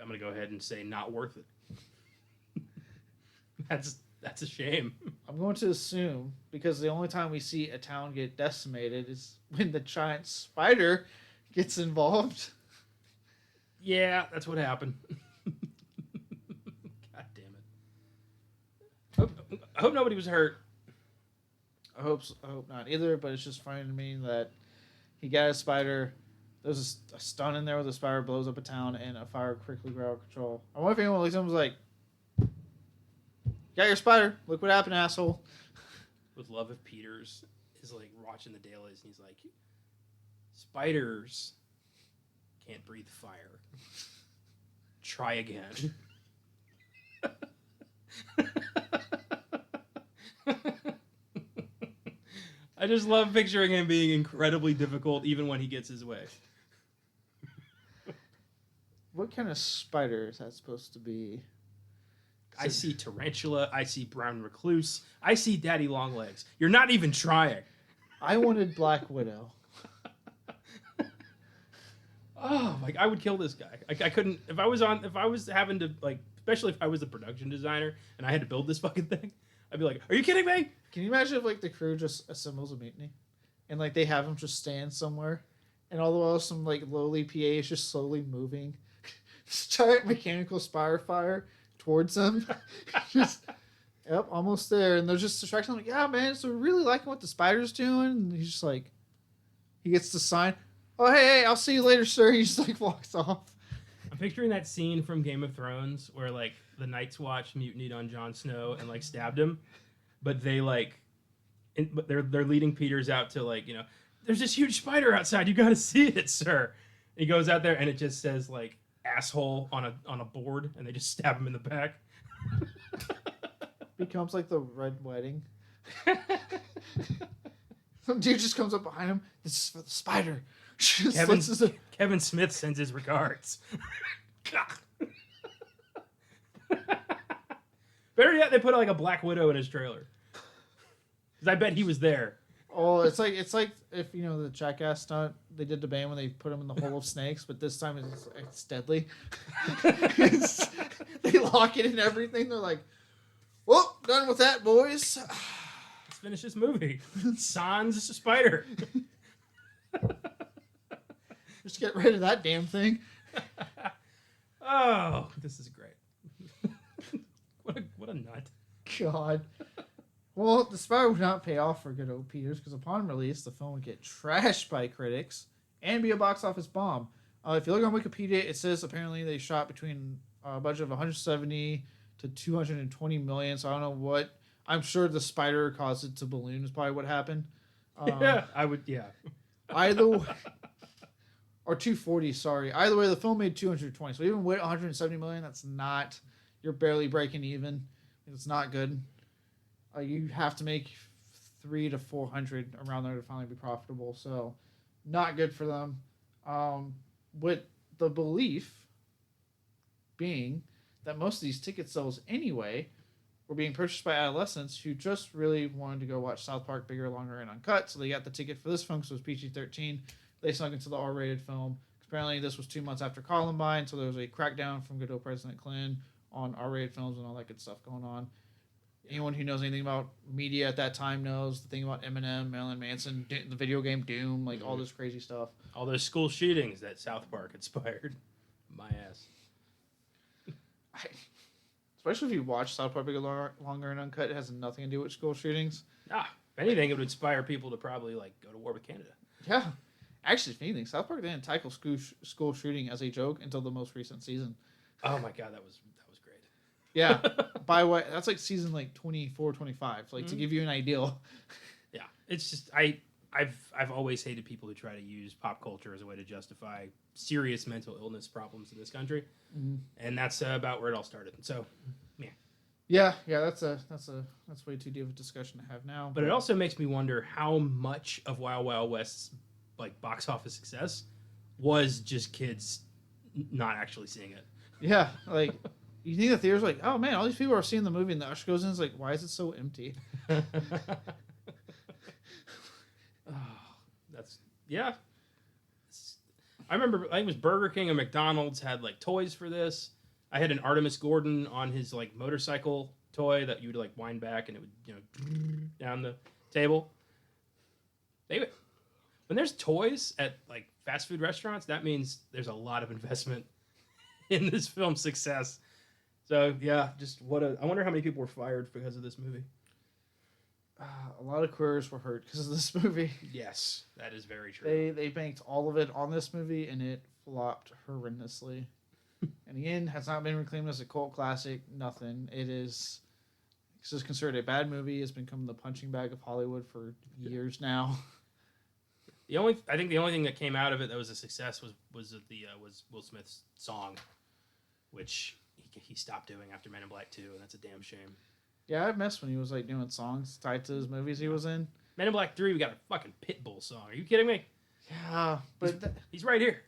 I'm going to go ahead and say not worth it. That's a shame. I'm going to assume, because the only time we see a town get decimated is when the giant spider gets involved. Yeah, that's what happened. God damn it. I hope nobody was hurt. I hope not either, but it's just funny to me that he got a spider. There's a stun in there where the spider blows up a town and a fire quickly grew out of control. I wonder if anyone looks at him was like, got your spider. Look what happened, asshole. Would love if Peters is like watching the dailies and he's like, spiders can't breathe fire. Try again. I just love picturing him being incredibly difficult even when he gets his way. What kind of spider is that supposed to be? I see tarantula. I see brown recluse. I see daddy long legs. You're not even trying. I wanted Black Widow. Oh, like I would kill this guy. Like I couldn't if I was having to like, especially if I was the production designer and I had to build this fucking thing. I'd be like, are you kidding me? Can you imagine if like the crew just assembles a mutiny, and like they have him just stand somewhere, and all the while some like lowly PA is just slowly moving, this giant mechanical spider fire towards them. Just yep, almost there, and they're just distracting him. Like, yeah, man, so we're really liking what the spider's doing. And he's just like, he gets the sign. Oh, hey, I'll see you later, sir. He just like walks off. I'm picturing that scene from Game of Thrones where like the Night's Watch mutinied on Jon Snow and like stabbed him. But they like, but they're leading Peters out to like, there's this huge spider outside. You got to see it, sir. And he goes out there and it just says like asshole on a board, and they just stab him in the back. Becomes like the Red Wedding. Some dude just comes up behind him. This is for the spider. Kevin Smith sends his regards. Better yet, they put like a Black Widow in his trailer. Because I bet he was there. Oh, it's like if you know the Jackass stunt they did to Bane when they put him in the hole of snakes, but this time it's deadly. They lock it in everything. They're like, "Well, done with that, boys. Let's finish this movie." Sans spider. Just get rid of that damn thing. Oh, this is great. What a nut. God. Well, the spider would not pay off for good old Peters because upon release, the film would get trashed by critics and be a box office bomb. If you look on Wikipedia, it says apparently they shot between a budget of 170 to 220 million. So I don't know what. I'm sure the spider caused it to balloon is probably what happened. Yeah, I would. Yeah. Either way, or 240. Sorry. Either way, the film made 220. So even with 170 million, that's not. You're barely breaking even. It's not good. You have to make 300 to 400 around there to finally be profitable. So, not good for them. With the belief being that most of these ticket sales anyway were being purchased by adolescents who just really wanted to go watch South Park bigger, longer, and uncut. So they got the ticket for this film because it was PG-13. They snuck into the R-rated film. Apparently, this was 2 months after Columbine, so there was a crackdown from good old President Kline on R-rated films and all that good stuff going on. Anyone who knows anything about media at that time knows the thing about Eminem, Marilyn Manson, the video game Doom, like all this crazy stuff. All those school shootings that South Park inspired. My ass. Especially if you watch South Park Bigger, Longer, and Uncut, it has nothing to do with school shootings. If anything, it would inspire people to probably like go to war with Canada. Yeah. Actually, if anything, South Park didn't tackle school shooting as a joke until the most recent season. Oh my god, that was great. Yeah. By what? That's like season like 24, 25. So, like to give you an idea. Yeah. It's just I've always hated people who try to use pop culture as a way to justify serious mental illness problems in this country. Mm-hmm. And that's about where it all started. So, yeah. Yeah, that's way too deep of a discussion to have now. But it also makes me wonder how much of Wild Wild West's like box office success was just kids not actually seeing it. Yeah, like you think the theaters like, oh man, all these people are seeing the movie, and the usher goes in, it's like, why is it so empty? Yeah. I remember I think it was Burger King and McDonald's had like toys for this. I had an Artemis Gordon on his like motorcycle toy that you would like wind back and it would down the table. When there's toys at like fast food restaurants, that means there's a lot of investment in this film's success. So yeah, I wonder how many people were fired because of this movie. A lot of careers were hurt because of this movie. Yes, that is very true. They banked all of it on this movie, and it flopped horrendously. And again, has not been reclaimed as a cult classic. Nothing. It's just considered a bad movie. It's become the punching bag of Hollywood for years now. I think the only thing that came out of it that was a success was Will Smith's song, which he stopped doing after Men in Black 2, and that's a damn shame. Yeah, I missed when he was like doing songs tied to his movies he was in. Men in Black 3, we got a fucking Pitbull song. Are you kidding me? Yeah, but he's right here.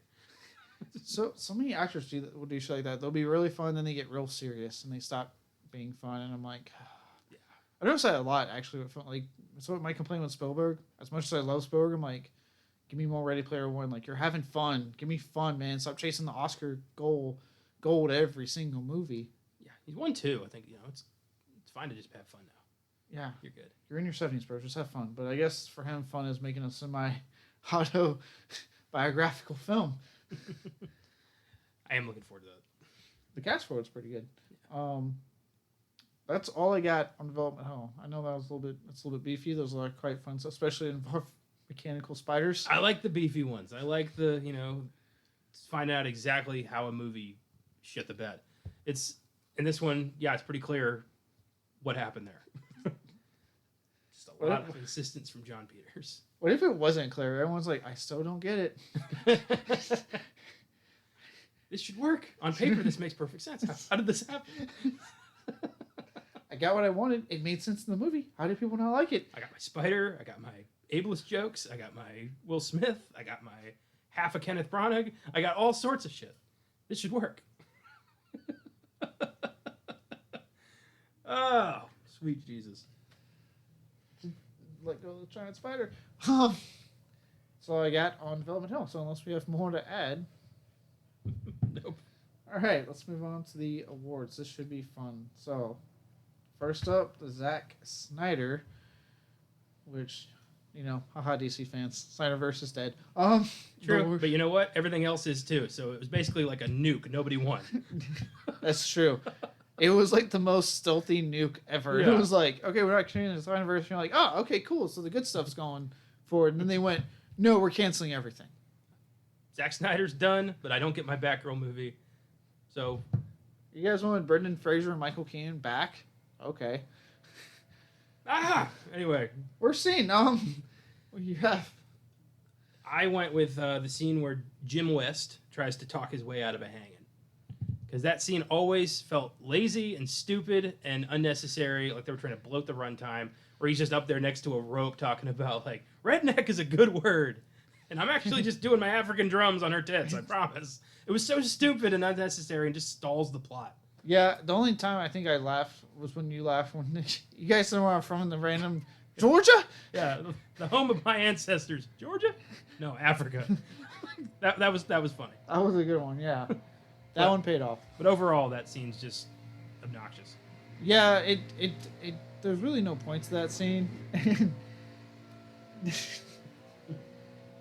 So many actors will do shit like that. They'll be really fun, then they get real serious, and they stop being fun. And I'm like, yeah. I noticed that a lot actually. Like, so my complaint with Spielberg. As much as I love Spielberg, I'm like, give me more Ready Player One. Like, you're having fun. Give me fun, man. Stop chasing the Oscar gold every single movie. Yeah, he's won 2. I think it's fine to just have fun now. Yeah, you're good. You're in your 70s, bro. Just have fun. But I guess for him, fun is making a semi-autobiographical film. I am looking forward to that. The cast for it's pretty good. Yeah. That's all I got on Development Hell. I know that was a little bit beefy. Those are quite fun, especially involve mechanical spiders. I like the beefy ones. I like the find out exactly how a movie shit the bed. It's in this one. Yeah, it's pretty clear what happened there. Just a lot of insistence from John Peters. What if it wasn't clear? Everyone's like, I still don't get it. This should work. On paper, this makes perfect sense. How did this happen? I got what I wanted. It made sense in the movie. How did people not like it? I got my spider. I got my ableist jokes. I got my Will Smith. I got my half a Kenneth Branagh. I got all sorts of shit. This should work. Oh, sweet Jesus. Let go of the giant spider. That's all I got on Development Hill. So unless we have more to add. Nope. All right, let's move on to the awards. This should be fun. So, first up, the Zack Snyder, which, you know, haha, DC fans, Snyderverse is dead. True, but you know what? Everything else is too. So it was basically like a nuke. Nobody won. That's true. It was like the most stealthy nuke ever. Yeah. It was like, okay, we're not continuing the Snyderverse. And you're like, oh, okay, cool. So the good stuff's going forward. And then they went, no, we're canceling everything. Zack Snyder's done, but I don't get my Batgirl movie. So, you guys wanted Brendan Fraser and Michael Keaton back? Okay. Anyway, we're seeing what you have. I went with the scene where Jim West tries to talk his way out of a hanging, because that scene always felt lazy and stupid and unnecessary, like they were trying to bloat the runtime. Where he's just up there next to a rope talking about like redneck is a good word, and I'm actually just doing my African drums on her tits. I promise. It was so stupid and unnecessary and just stalls the plot. Yeah, the only time I think I laughed was when you laughed when you guys know where I'm from in the random Georgia? Yeah, the home of my ancestors. Georgia? No, Africa. that was funny. That was a good one, yeah. That one paid off. But overall, that scene's just obnoxious. Yeah, it there's really no point to that scene.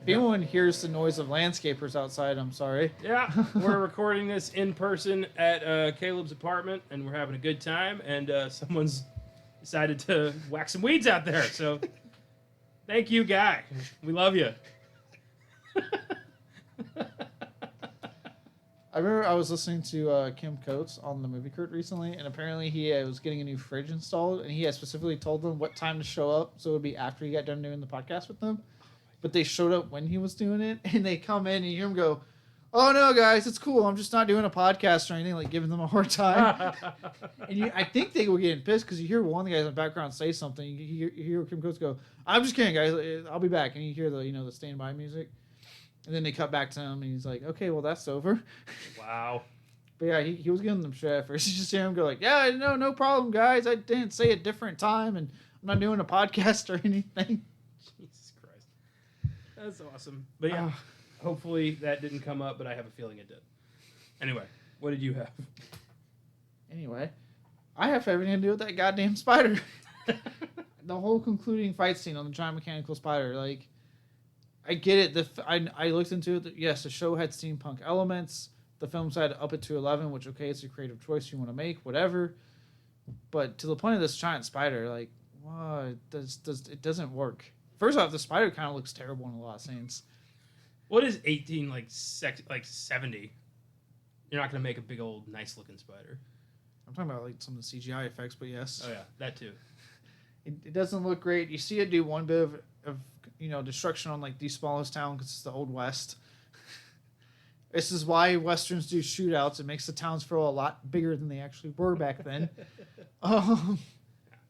If anyone hears the noise of landscapers outside, I'm sorry. Yeah, we're recording this in person at Caleb's apartment, and we're having a good time, and someone's decided to whack some weeds out there, so thank you, Guy. We love you. I remember I was listening to Kim Coates on the Movie Crit recently, and apparently he was getting a new fridge installed, and he had specifically told them what time to show up, so it would be after he got done doing the podcast with them. But they showed up when he was doing it, and they come in, and you hear him go, "Oh no, guys, it's cool. I'm just not doing a podcast or anything," like giving them a hard time. And I think they were getting pissed because you hear one of the guys in the background say something. You hear Kim Coates go, "I'm just kidding, guys. I'll be back." And you hear the standby music, and then they cut back to him, and he's like, "Okay, well that's over." Wow. But yeah, he was giving them shit at first. You just hear him go like, "Yeah, no problem, guys. I didn't say a different time, and I'm not doing a podcast or anything." Jesus Christ. That's awesome. But yeah, hopefully that didn't come up, but I have a feeling it did. Anyway, what did you have? Anyway, I have everything to do with that goddamn spider. The whole concluding fight scene on the giant mechanical spider. Like, I get it. I looked into it. Yes, the show had steampunk elements. The film said up it to 11, which, okay, it's a creative choice you want to make, whatever. But to the point of this giant spider, like, wow, it doesn't work. First off, the spider kind of looks terrible in a lot of scenes. What is 18 like 70? You're not gonna make a big old nice looking spider. I'm talking about like some of the CGI effects, but yes. Oh yeah, that too. It doesn't look great. You see it do one bit of destruction on like the smallest town because it's the Old West. This is why Westerns do shootouts. It makes the towns feel a lot bigger than they actually were back then.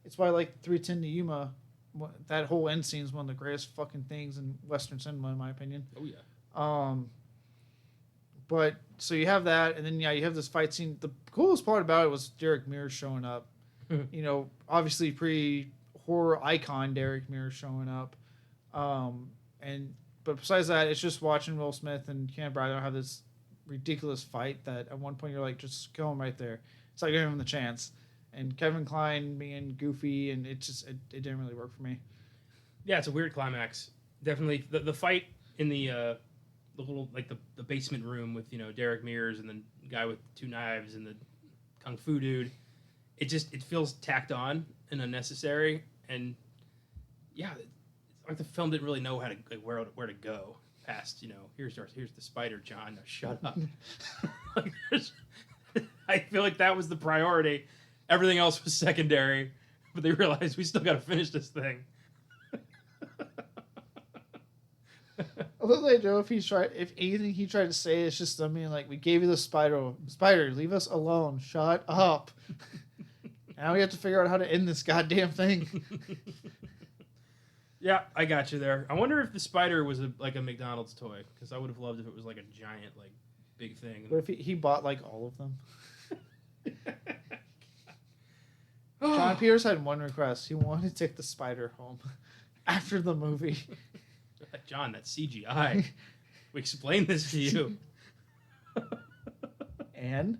It's why like 310 to Yuma, that whole end scene is one of the greatest fucking things in Western cinema, in my opinion. Oh yeah. But so you have that, and then you have this fight scene. The coolest part about it was Derek Mears showing up. Obviously pre-horror icon Derek Mears showing up. But besides that, it's just watching Will Smith and Kenneth Branagh have this ridiculous fight that at one point you're like, just kill him right there. It's like giving him the chance. And Kevin Kline being goofy, and it didn't really work for me. Yeah, it's a weird climax. Definitely the fight in the little like the basement room with Derek Mears and the guy with two knives and the kung fu dude. It feels tacked on and unnecessary, and yeah, it's like the film didn't really know how to where to go past. Here's the spider, John. Now shut up. I feel like that was the priority. Everything else was secondary, but they realized we still got to finish this thing. I look like Joe if anything he tried to say is just like, we gave you the spider, leave us alone, shut up. Now we have to figure out how to end this goddamn thing. Yeah, I got you there. I wonder if the spider was like a McDonald's toy, because I would have loved if it was like a giant like big thing. What if he bought like all of them? John Peters had one request. He wanted to take the spider home after the movie. John, that's CGI. We explained this to you. And?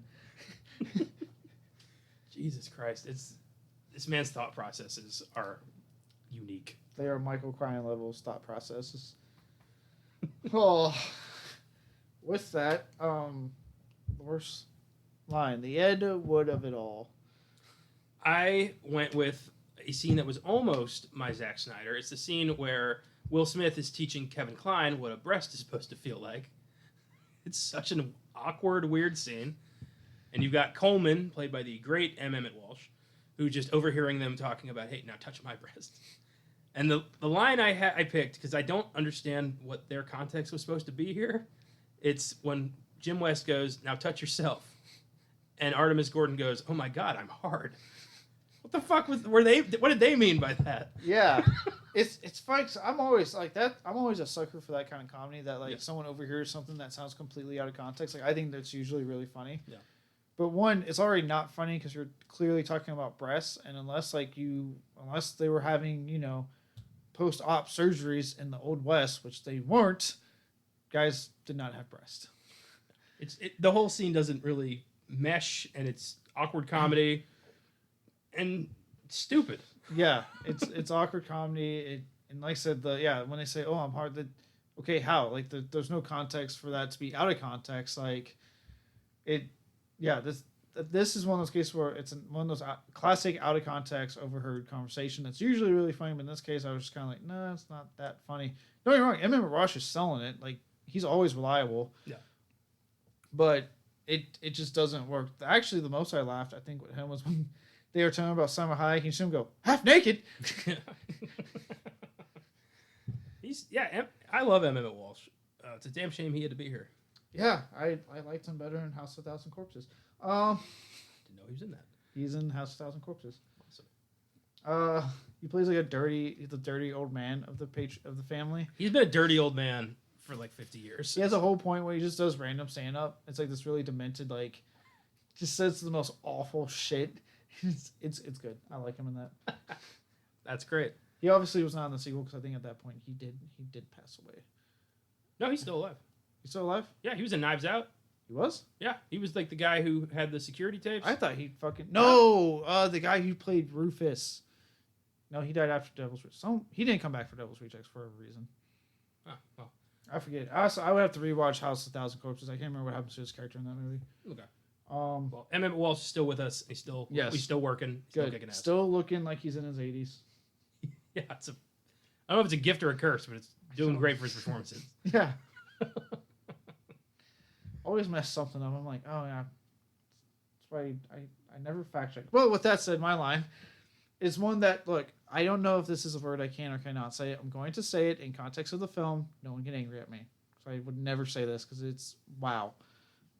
Jesus Christ. This man's thought processes are unique. They are Michael Kline levels thought processes. Oh, with that, worst line, the Ed Wood of it all. I went with a scene that was almost my Zack Snyder. It's the scene where Will Smith is teaching Kevin Kline what a breast is supposed to feel like. It's such an awkward, weird scene. And you've got Coleman, played by the great M. Emmett Walsh, who just overhearing them talking about, hey, now touch my breast. And the line I picked, because I don't understand what their context was supposed to be here, it's when Jim West goes, now touch yourself. And Artemis Gordon goes, oh my God, I'm hard. What the fuck what did they mean by that? Yeah. It's funny 'cause I'm always like that. I'm always a sucker for that kind of comedy that like someone overhears something that sounds completely out of context. Like I think that's usually really funny. Yeah. But one, it's already not funny because you're clearly talking about breasts, and unless they were having post-op surgeries in the Old West, which they weren't, guys did not have breasts. The whole scene doesn't really mesh, and it's awkward comedy and stupid. Yeah, it's awkward comedy. And like I said, when they say, "Oh, I'm hard," okay, how? Like, there's no context for that to be out of context. Like, this is one of those cases where it's one of those classic out of context overheard conversation that's usually really funny, but in this case, I was just kind of like, no, it's not that funny. Don't get me wrong, Emmett Ross is selling it. Like, he's always reliable. Yeah. But it just doesn't work. Actually, the most I laughed, I think, with him was when they were telling about Salma Hayek, and you see him go half naked. I love Emmett Walsh. It's a damn shame he had to be here. Yeah, I liked him better in House of 1,000 Corpses. Didn't know he was in that. He's in House of 1,000 Corpses. Awesome. He plays like the dirty old man of the family. He's been a dirty old man for like 50 years. He has a whole point where he just does random stand up. It's like this really demented, like, just says the most awful shit. It's good. I like him in that. That's great. He obviously was not in the sequel because I think at that point he did pass away. No, he's still alive. He's still alive? Yeah, he was in Knives Out. He was? Yeah, he was like the guy who had the security tapes. I thought he fucking... No! The guy who played Rufus. No, he died after Devil's Rejects. He didn't come back for Devil's Rejects for a reason. Oh, well. I forget. I would have to rewatch House of 1,000 Corpses. I can't remember what happens to his character in that movie. Okay. Well, Emmett Walsh is still with us. He's still working. Still good. kicking ass. Still looking like he's in his 80s. Yeah, I don't know if it's a gift or a curse, but it's doing great for his performances. Yeah. Always mess something up. I'm like, oh yeah. That's why I never fact check. Well, with that said, my line is one that, look, I don't know if this is a word I can or cannot say. I'm going to say it in context of the film. No one get angry at me. So I would never say this because it's wow.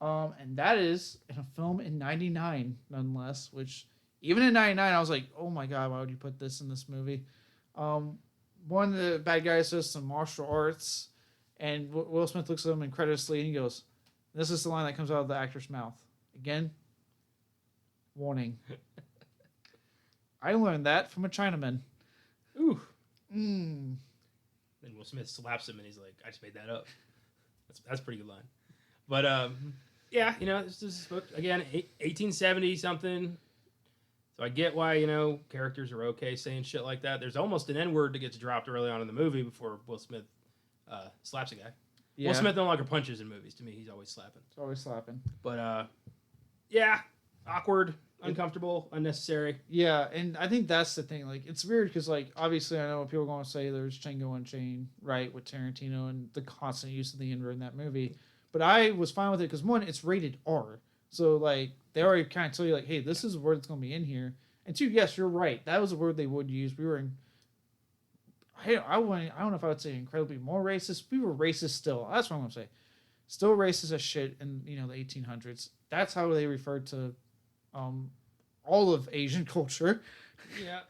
And that is in a film in 99, nonetheless, which even in 99, I was like, oh my God, why would you put this in this movie? One of the bad guys does some martial arts, and Will Smith looks at him incredulously, and he goes, this is the line that comes out of the actor's mouth. Again, warning. I learned that from a Chinaman. Ooh. Then Will Smith slaps him, and he's like, I just made that up. That's a pretty good line. But, yeah, this is, again, 1870 something. So I get why, characters are okay saying shit like that. There's almost an N-word that gets dropped early on in the movie before Will Smith slaps a guy. Yeah. Will Smith no longer punches in movies. To me, he's always slapping. It's always slapping. But, yeah, awkward, uncomfortable, unnecessary. Yeah, and I think that's the thing. Like, it's weird because, like, obviously I know what people are going to say there's Django Unchained, right, with Tarantino and the constant use of the N-word in that movie. But I was fine with it because, one, it's rated R. So, like, they already kind of tell you, like, hey, this is a word that's going to be in here. And two, yes, you're right. That was a word they would use. We were in... I don't know if I would say incredibly more racist. We were racist still. That's what I'm going to say. Still racist as shit in, the 1800s. That's how they referred to all of Asian culture. Yeah.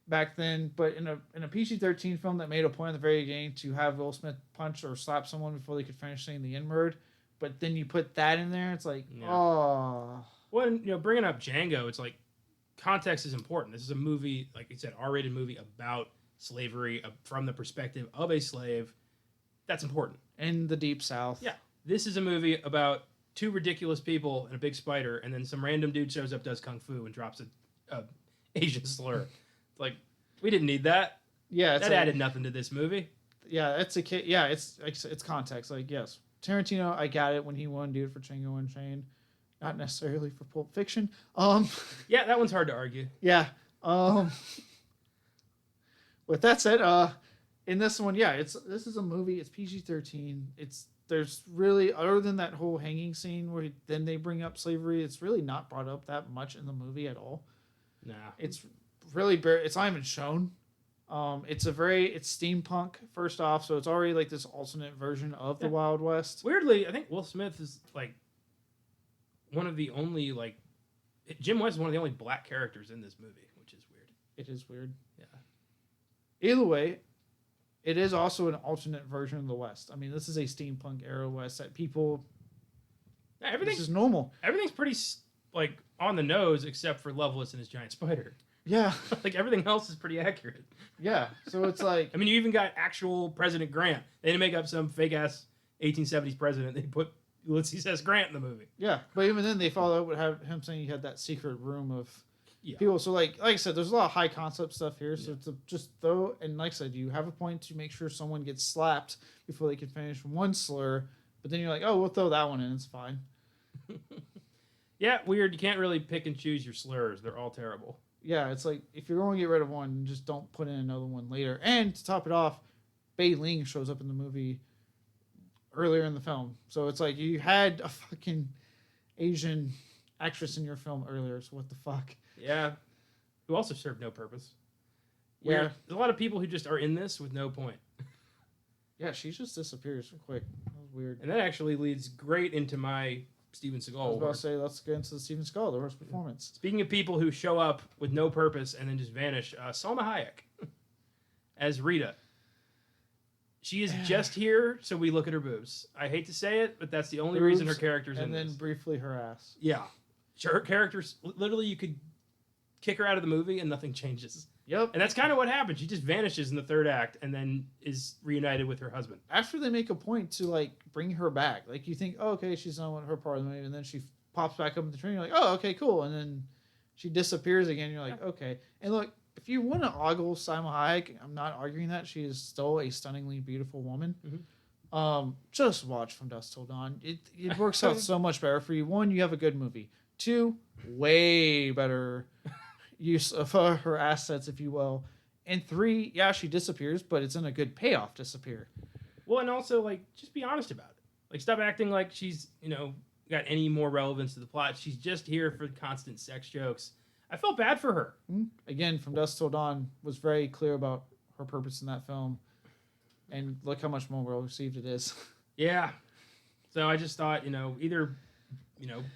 Back then. But in a PG-13 film that made a point at the very beginning to have Will Smith punch or slap someone before they could finish saying the N-word, but then you put that in there, it's like, oh. Well, bringing up Django, it's like, context is important. This is a movie, like I said, R-rated movie about slavery from the perspective of a slave. That's important. In the Deep South. Yeah. This is a movie about two ridiculous people and a big spider, and then some random dude shows up, does kung fu, and drops a Asian slur. Like, we didn't need that. Yeah, that added nothing to this movie. Yeah, it's a kid. Yeah, it's context. Like, yes, Tarantino, I got it when he won Dude for Django Unchained, not necessarily for Pulp Fiction. Yeah, that one's hard to argue. Yeah. With that said, in this one, yeah, this is a movie. It's PG-13. There's really, other than that whole hanging scene where then they bring up slavery, it's really not brought up that much in the movie at all. Nah. It's really it's not even shown. It's steampunk first off, so it's already like this alternate version of the Wild West. Weirdly, I think Will Smith is like one of the only Jim West is one of the only black characters in this movie, which is weird. It is weird. Yeah. Either way, it is also an alternate version of the West. I mean, this is a steampunk era West that people. Yeah, this is normal. Everything's pretty like on the nose except for Loveless and his giant spider. Yeah. Like everything else is pretty accurate. Yeah. So it's like. I mean, you even got actual President Grant. They didn't make up some fake ass 1870s president. They put Ulysses S. Grant in the movie. Yeah, but even then they followed up with him saying he had that secret room of people. So like I said, there's a lot of high concept stuff here. So to just throw, and like I said, you have a point to make sure someone gets slapped before they can finish one slur. But then you're like, oh, we'll throw that one in. It's fine. Yeah, weird. You can't really pick and choose your slurs. They're all terrible. Yeah, it's like if you're going to get rid of one, just don't put in another one later. And to top it off, Bei Ling shows up in the movie earlier in the film. So it's like you had a fucking Asian actress in your film earlier. So what the fuck? Yeah. Who also served no purpose. Yeah. Weird. There's a lot of people who just are in this with no point. Yeah, she just disappears so quick. That was weird. And that actually leads great into my Steven Seagal. I was about to say, let's get into the Steven Seagal, the worst performance. Speaking of people who show up with no purpose and then just vanish, Salma Hayek as Rita. She is just here so we look at her boobs. I hate to say it, but that's the only reason her character's in this. And then briefly her ass. Yeah. Her character's, literally you could kick her out of the movie and nothing changes. Yep. And that's kind of what happens. She just vanishes in the third act and then is reunited with her husband. After they make a point to like bring her back, like you think, oh, okay, she's done with her part of the movie, and then she pops back up in the train. You're like, oh, okay, cool, and then she disappears again. You're like, okay. And look, if you want to ogle Salma Hayek, I'm not arguing that she is still a stunningly beautiful woman. Mm-hmm. Just watch From Dusk Till Dawn. It works out so much better for you. One, you have a good movie. Two, way better use of her assets, if you will. And three, yeah, she disappears, but it's in a good payoff disappear. Well, and also, like, just be honest about it. Like, stop acting like she's, got any more relevance to the plot. She's just here for constant sex jokes. I felt bad for her. Again, From Dusk Till Dawn was very clear about her purpose in that film. And look how much more well received it is. Yeah. So I just thought, either,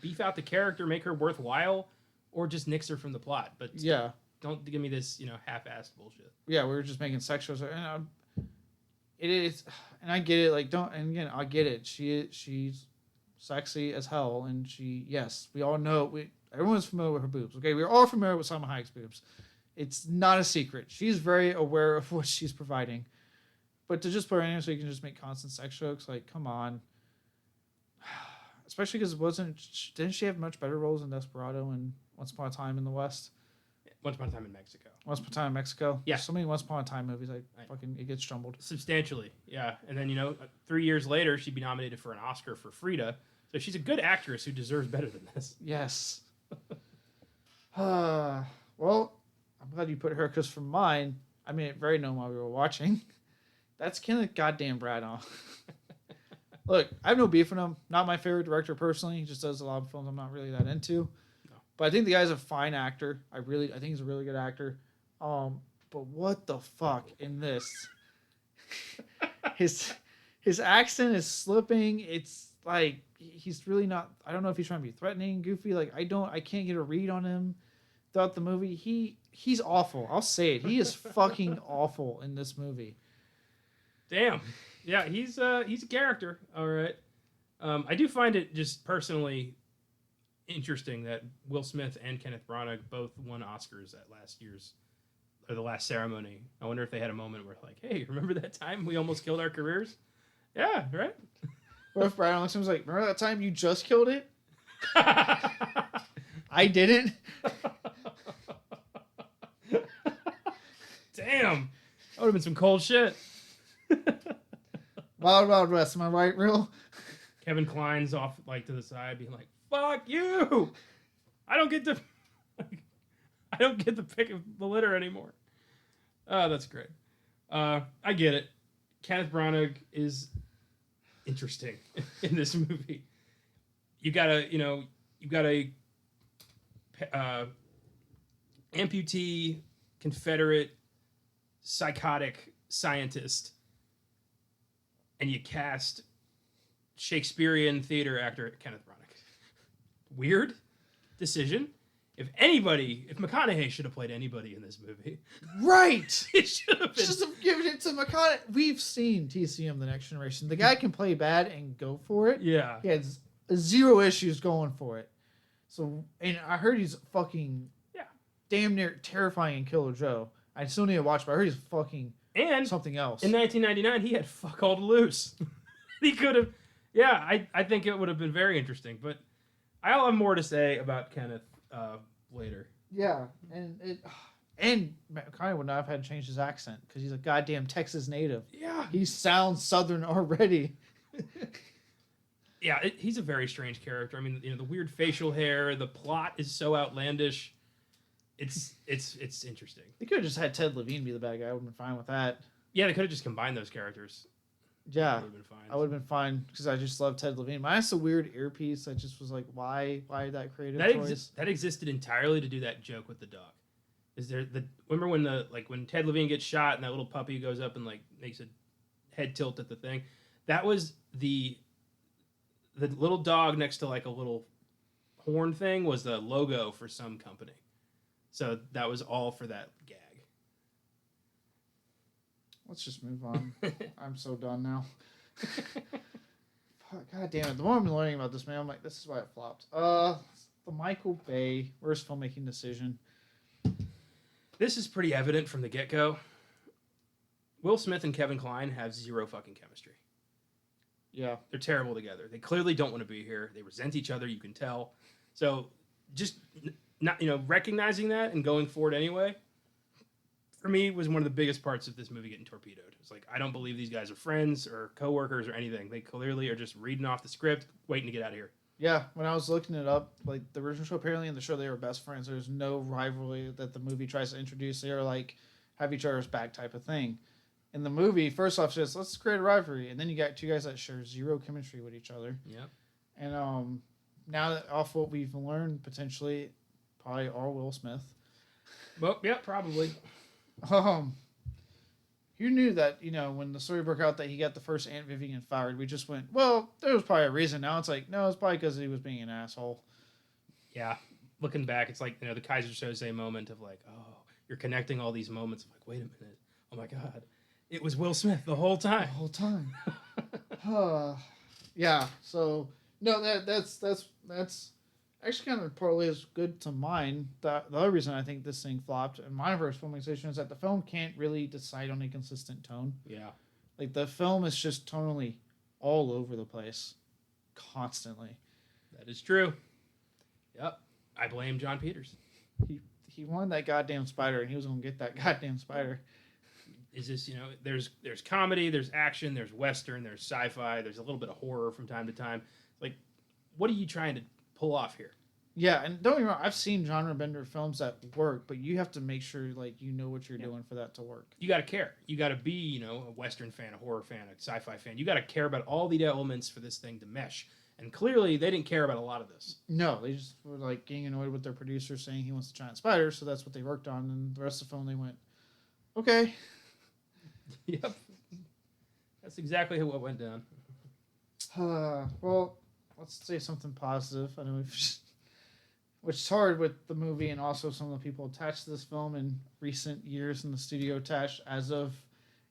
beef out the character, make her worthwhile, or just nix her from the plot. But yeah, don't give me this, half-assed bullshit. Yeah, we were just making sex shows. And it is, and I get it. Like, I get it. She's sexy as hell, and yes, we all know. Everyone's familiar with her boobs. Okay, we're all familiar with Salma Hayek's boobs. It's not a secret. She's very aware of what she's providing. But to just put her in there so you can just make constant sex jokes, like, come on. Especially because didn't she have much better roles in Desperado and Once Upon a Time in the West? Once Upon a Time in Mexico. Once Upon a Time in Mexico? Yeah. There's so many Once Upon a Time movies, it gets jumbled. Substantially, yeah. And then, 3 years later, she'd be nominated for an Oscar for Frida. So she's a good actress who deserves better than this. Yes. Well, I'm glad you put her, because for mine, I made it very known while we were watching. That's Kenneth goddamn Branagh. Look, I have no beef with him. Not my favorite director personally. He just does a lot of films I'm not really that into. No. But I think the guy's a fine actor. I think he's a really good actor. But what the fuck in this? His accent is slipping. It's like he's really not. I don't know if he's trying to be threatening, goofy. Like I can't get a read on him throughout the movie. He's awful. I'll say it. He is fucking awful in this movie. Damn. Yeah, he's a character. All right. I do find it just personally interesting that Will Smith and Kenneth Branagh both won Oscars at the last ceremony. I wonder if they had a moment where like, hey, remember that time we almost killed our careers? Yeah, right? What if Brian looks and was like, remember that time you just killed it? I didn't. Damn. That would have been some cold shit. Wild Wild West, am I right, real? Kevin Kline's off like to the side being like, fuck you! I don't get to pick the litter anymore. Oh, that's great. I get it. Kenneth Branagh is interesting in this movie. You've got a amputee, Confederate, psychotic scientist, and you cast Shakespearean theater actor Kenneth Branagh. Weird decision. If McConaughey should have played anybody in this movie. Right! It should have been. Just have given it to McConaughey. We've seen TCM The Next Generation. The guy can play bad and go for it. Yeah. He has zero issues going for it. So, and I heard he's fucking damn near terrifying in Killer Joe. I still need to watch, but I heard he's fucking something else. In 1999, he had fuck all to lose. He could have. Yeah, I think it would have been very interesting. But I'll have more to say about Kenneth later. Yeah, and McConaughey would not have had to change his accent because he's a goddamn Texas native. Yeah. He sounds Southern already. Yeah, he's a very strange character. I mean, the weird facial hair, the plot is so outlandish. It's interesting. They could have just had Ted Levine be the bad guy. I would have been fine with that. Yeah, they could have just combined those characters. Yeah, Would have been fine. I would have been fine because I just love Ted Levine. Minus the weird earpiece, I just was like, why that creative choice? That existed entirely to do that joke with the dog. Remember when Ted Levine gets shot and that little puppy goes up and like makes a head tilt at the thing? That was the little dog next to like a little horn thing was the logo for some company. So that was all for that gag. Let's just move on. I'm so done now. God damn it. The more I'm learning about this, man, I'm like, this is why it flopped. The Michael Bay worst filmmaking decision. This is pretty evident from the get-go. Will Smith and Kevin Kline have zero fucking chemistry. Yeah. They're terrible together. They clearly don't want to be here. They resent each other, you can tell. So just not recognizing that and going forward anyway, for me, was one of the biggest parts of this movie getting torpedoed. It's like, I don't believe these guys are friends or coworkers or anything. They clearly are just reading off the script, waiting to get out of here. Yeah, when I was looking it up, like the original show, apparently in the show they were best friends. There's no rivalry that the movie tries to introduce. They are like have each other's back type of thing. In the movie, first off, says let's create a rivalry, and then you got two guys that share zero chemistry with each other. Yep. And now that off what we've learned, potentially, probably are Will Smith. Well, yeah, probably. You knew that, when the story broke out that he got the first Aunt Vivian fired, we just went, well, there was probably a reason. Now it's like, no, it's probably because he was being an asshole. Yeah. Looking back, it's like, the Kaiser Soze moment of like, oh, you're connecting all these moments. I'm like, wait a minute. Oh my God. It was Will Smith the whole time. The whole time. Yeah. So, no, that's actually kind of partly is good to mine. The other reason I think this thing flopped in my first filming station is that the film can't really decide on a consistent tone. Yeah. Like the film is just tonally all over the place constantly. That is true. Yep. I blame John Peters. He wanted that goddamn spider and he was going to get that goddamn spider. Is this, there's comedy, there's action, there's Western, there's sci-fi, there's a little bit of horror from time to time. Like, what are you trying to pull off here? Yeah, and don't get me wrong, I've seen genre bender films that work, but you have to make sure like you know what you're doing for that to work. You got to care. You got to be, a Western fan, a horror fan, a sci-fi fan. You got to care about all the elements for this thing to mesh. And clearly, they didn't care about a lot of this. No, they just were like getting annoyed with their producer saying he wants a giant spider, so that's what they worked on. And the rest of the film, they went, okay. Yep. That's exactly what went down. Well, let's say something positive. I know which is hard with the movie and also some of the people attached to this film in recent years in the studio attached as of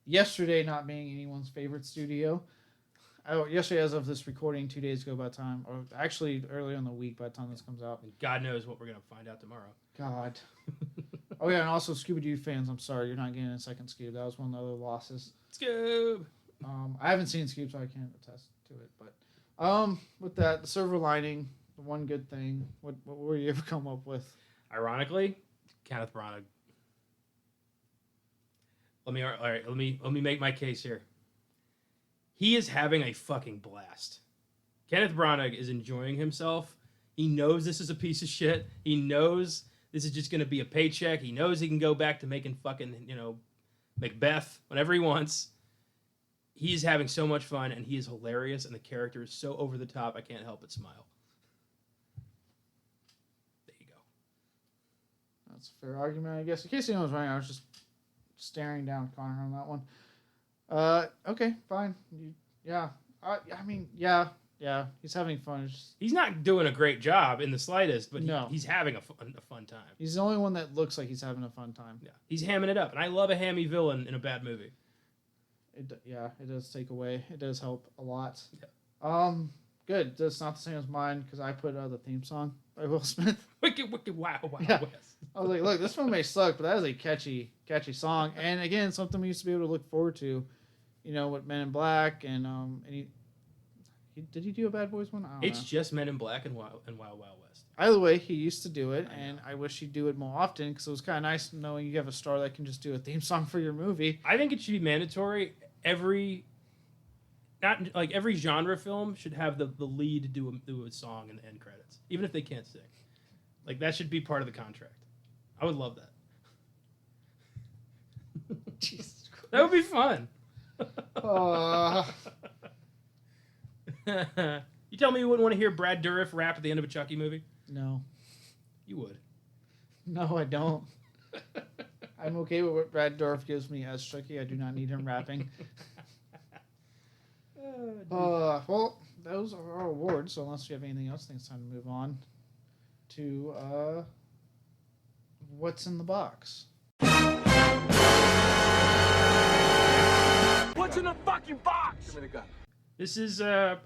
yesterday not being anyone's favorite studio. yesterday, as of this recording, 2 days ago by the time, or actually earlier in the week by the time this comes out. And God knows what we're going to find out tomorrow. God. Oh, yeah, and also Scooby-Doo fans, I'm sorry, you're not getting a second Scoob. That was one of the other losses. Scoob! I haven't seen Scoob, so I can't attest to it. But with that, the silver lining, the one good thing, what were you ever come up with? Ironically, Kenneth Branagh. Let me make my case here. He is having a fucking blast. Kenneth Branagh is enjoying himself. He knows this is a piece of shit. He knows this is just going to be a paycheck. He knows he can go back to making fucking, Macbeth whenever he wants. He is having so much fun, and he is hilarious, and the character is so over the top, I can't help but smile. There you go. That's a fair argument, I guess. In case anyone was wondering, I was just staring down Connor on that one. Okay, fine. Yeah. Yeah, he's having fun. He's not doing a great job in the slightest, but No. he's having a fun time. He's the only one that looks like he's having a fun time. Yeah, he's hamming it up, and I love a hammy villain in a bad movie. It does take away. It does help a lot. Yeah. Good. That's not the same as mine because I put the theme song by Will Smith. Wicked, wow, Yeah. West. I was like, look, this one may suck, but that is a catchy song, and again, something we used to be able to look forward to. With Men in Black and did he do a Bad Boys one? I don't It's know. just Men in Black and Wild West. Either way, he used to do it, and I wish he'd do it more often because it was kind of nice knowing you have a star that can just do a theme song for your movie. I think it should be mandatory. Every genre film should have the lead do a song in the end credits, even if they can't sing. Like that should be part of the contract. I would love that. Jesus Christ. That would be fun. You tell me you wouldn't want to hear Brad Dourif rap at the end of a Chucky movie? No. You would. No, I don't. I'm okay with what Brad Dourif gives me as Chucky. I do not need him rapping. Well, those are our awards, so unless you have anything else, I think it's time to move on to what's in the box. What's in the fucking box? Give me the gun. This is, I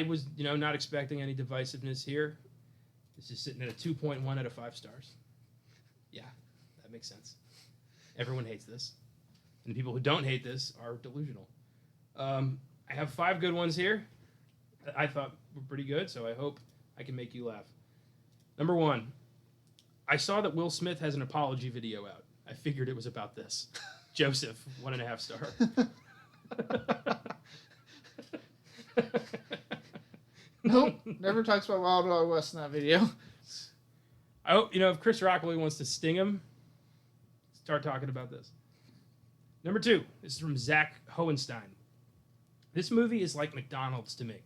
was, not expecting any divisiveness here. This is sitting at a 2.1 out of 5 stars. Yeah, that makes sense. Everyone hates this. And the people who don't hate this are delusional. I have 5 good ones here that I thought were pretty good, so I hope I can make you laugh. Number 1, I saw that Will Smith has an apology video out. I figured it was about this. Joseph, 1.5 star. Nope, never talks about Wild Wild West in that video. I hope, if Chris Rock really wants to sting him, start talking about this. Number 2, this is from Zach Hohenstein. This movie is like McDonald's to me.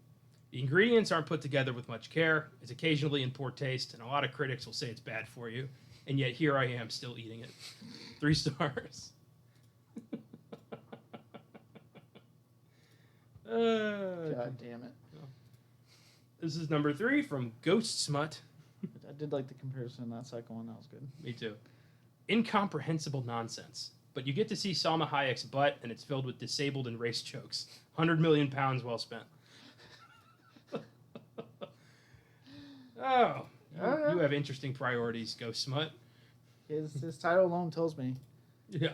The ingredients aren't put together with much care, it's occasionally in poor taste, and a lot of critics will say it's bad for you, and yet here I am still eating it. 3 stars. God damn it. This is number 3 from Ghost Smut. I did like the comparison in that second one. That was good. Me too. Incomprehensible nonsense. But you get to see Salma Hayek's butt, and it's filled with disabled and race jokes. 100 million pounds well spent. You have interesting priorities, Ghost Smut. His title alone tells me. Yeah.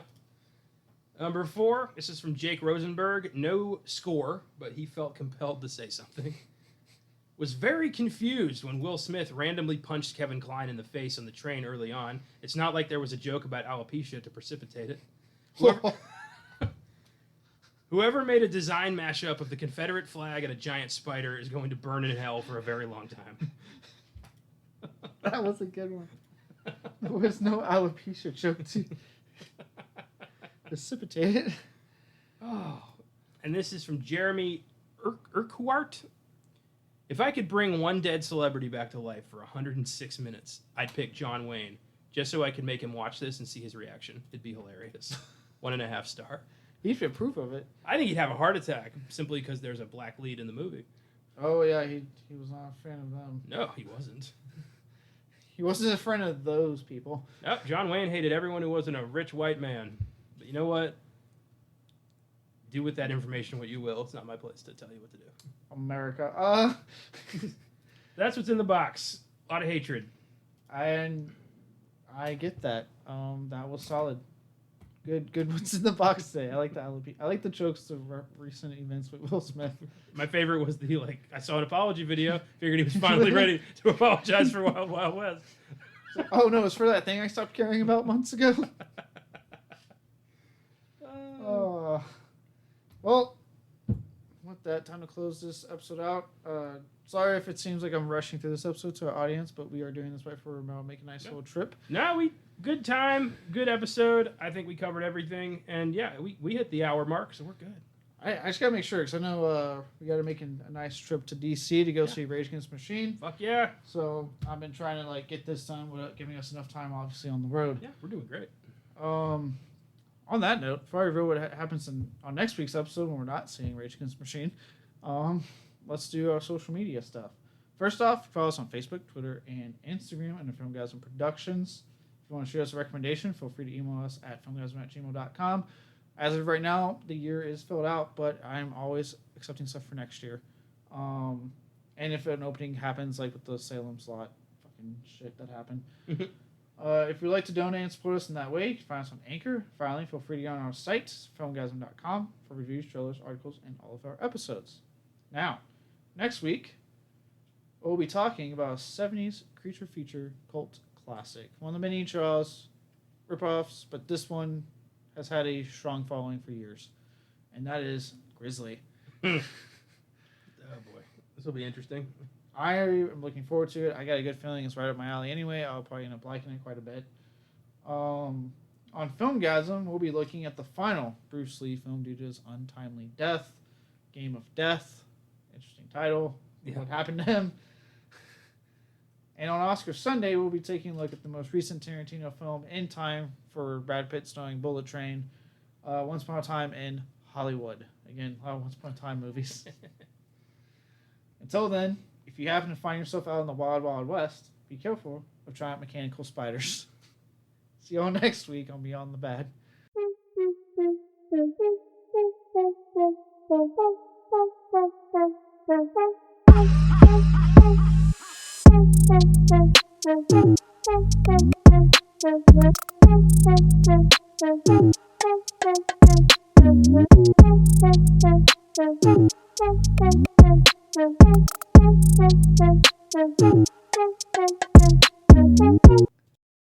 Number 4, this is from Jake Rosenberg. No score, but he felt compelled to say something. Was very confused when Will Smith randomly punched Kevin Kline in the face on the train early on. It's not like there was a joke about alopecia to precipitate it. Whoever made a design mashup of the Confederate flag and a giant spider is going to burn in hell for a very long time. That was a good one. There was no alopecia joke to precipitate it. Oh, and this is from Jeremy Urquhart. If I could bring one dead celebrity back to life for 106 minutes, I'd pick John Wayne, just so I could make him watch this and see his reaction. It'd be hilarious. 1.5 star. He should approve of it. I think he'd have a heart attack simply because there's a black lead in the movie. Oh, yeah, he was not a fan of them. No, he wasn't. He wasn't a friend of those people. Nope, John Wayne hated everyone who wasn't a rich white man. But you know what? do with that information what you will. It's not my place to tell you what to do. America. That's what's in the box. A lot of hatred. And I get that. That was solid. Good. What's in the box today? I like the LP. I like the jokes of recent events with Will Smith. My favorite was I saw an apology video. Figured he was finally ready to apologize for Wild Wild West. Oh no, it's for that thing I stopped caring about months ago. Well, with that, time to close this episode out. Sorry if it seems like I'm rushing through this episode to our audience, but we are doing this right for Romero, make a nice little trip. No, good time, good episode. I think we covered everything, and yeah, we hit the hour mark, so we're good. I just gotta make sure because I know we gotta make a nice trip to DC to go see Rage Against the Machine. Fuck yeah! So I've been trying to get this done without giving us enough time, obviously, on the road. Yeah, we're doing great. On that note, before I reveal what happens on next week's episode when we're not seeing Rage Against the Machine, let's do our social media stuff. First off, follow us on Facebook, Twitter, and Instagram under Filmgazm Productions. If you want to share us a recommendation, feel free to email us at filmgazm@gmail.com. As of right now, the year is filled out, but I'm always accepting stuff for next year. And if an opening happens, like with the Salem slot, fucking shit that happened. If you'd like to donate and support us in that way, you can find us on Anchor. Finally, feel free to go on our site, filmgazm.com, for reviews, trailers, articles, and all of our episodes. Now, next week, we'll be talking about a 70s creature feature cult classic. One of the many Jaws ripoffs, but this one has had a strong following for years, and that is Grizzly. Oh boy, this will be interesting. I am looking forward to it. I got a good feeling it's right up my alley anyway. I'll probably end up liking it quite a bit. On Filmgazm, we'll be looking at the final Bruce Lee film due to his untimely death, Game of Death. Interesting title. Yeah. What happened to him? And on Oscar Sunday, we'll be taking a look at the most recent Tarantino film in time for Brad Pitt starring Bullet Train, Once Upon a Time in Hollywood. Again, a lot of Once Upon a Time movies. Until then, if you happen to find yourself out in the wild, wild west, be careful of giant mechanical spiders. See you all next week on Beyond the Bad.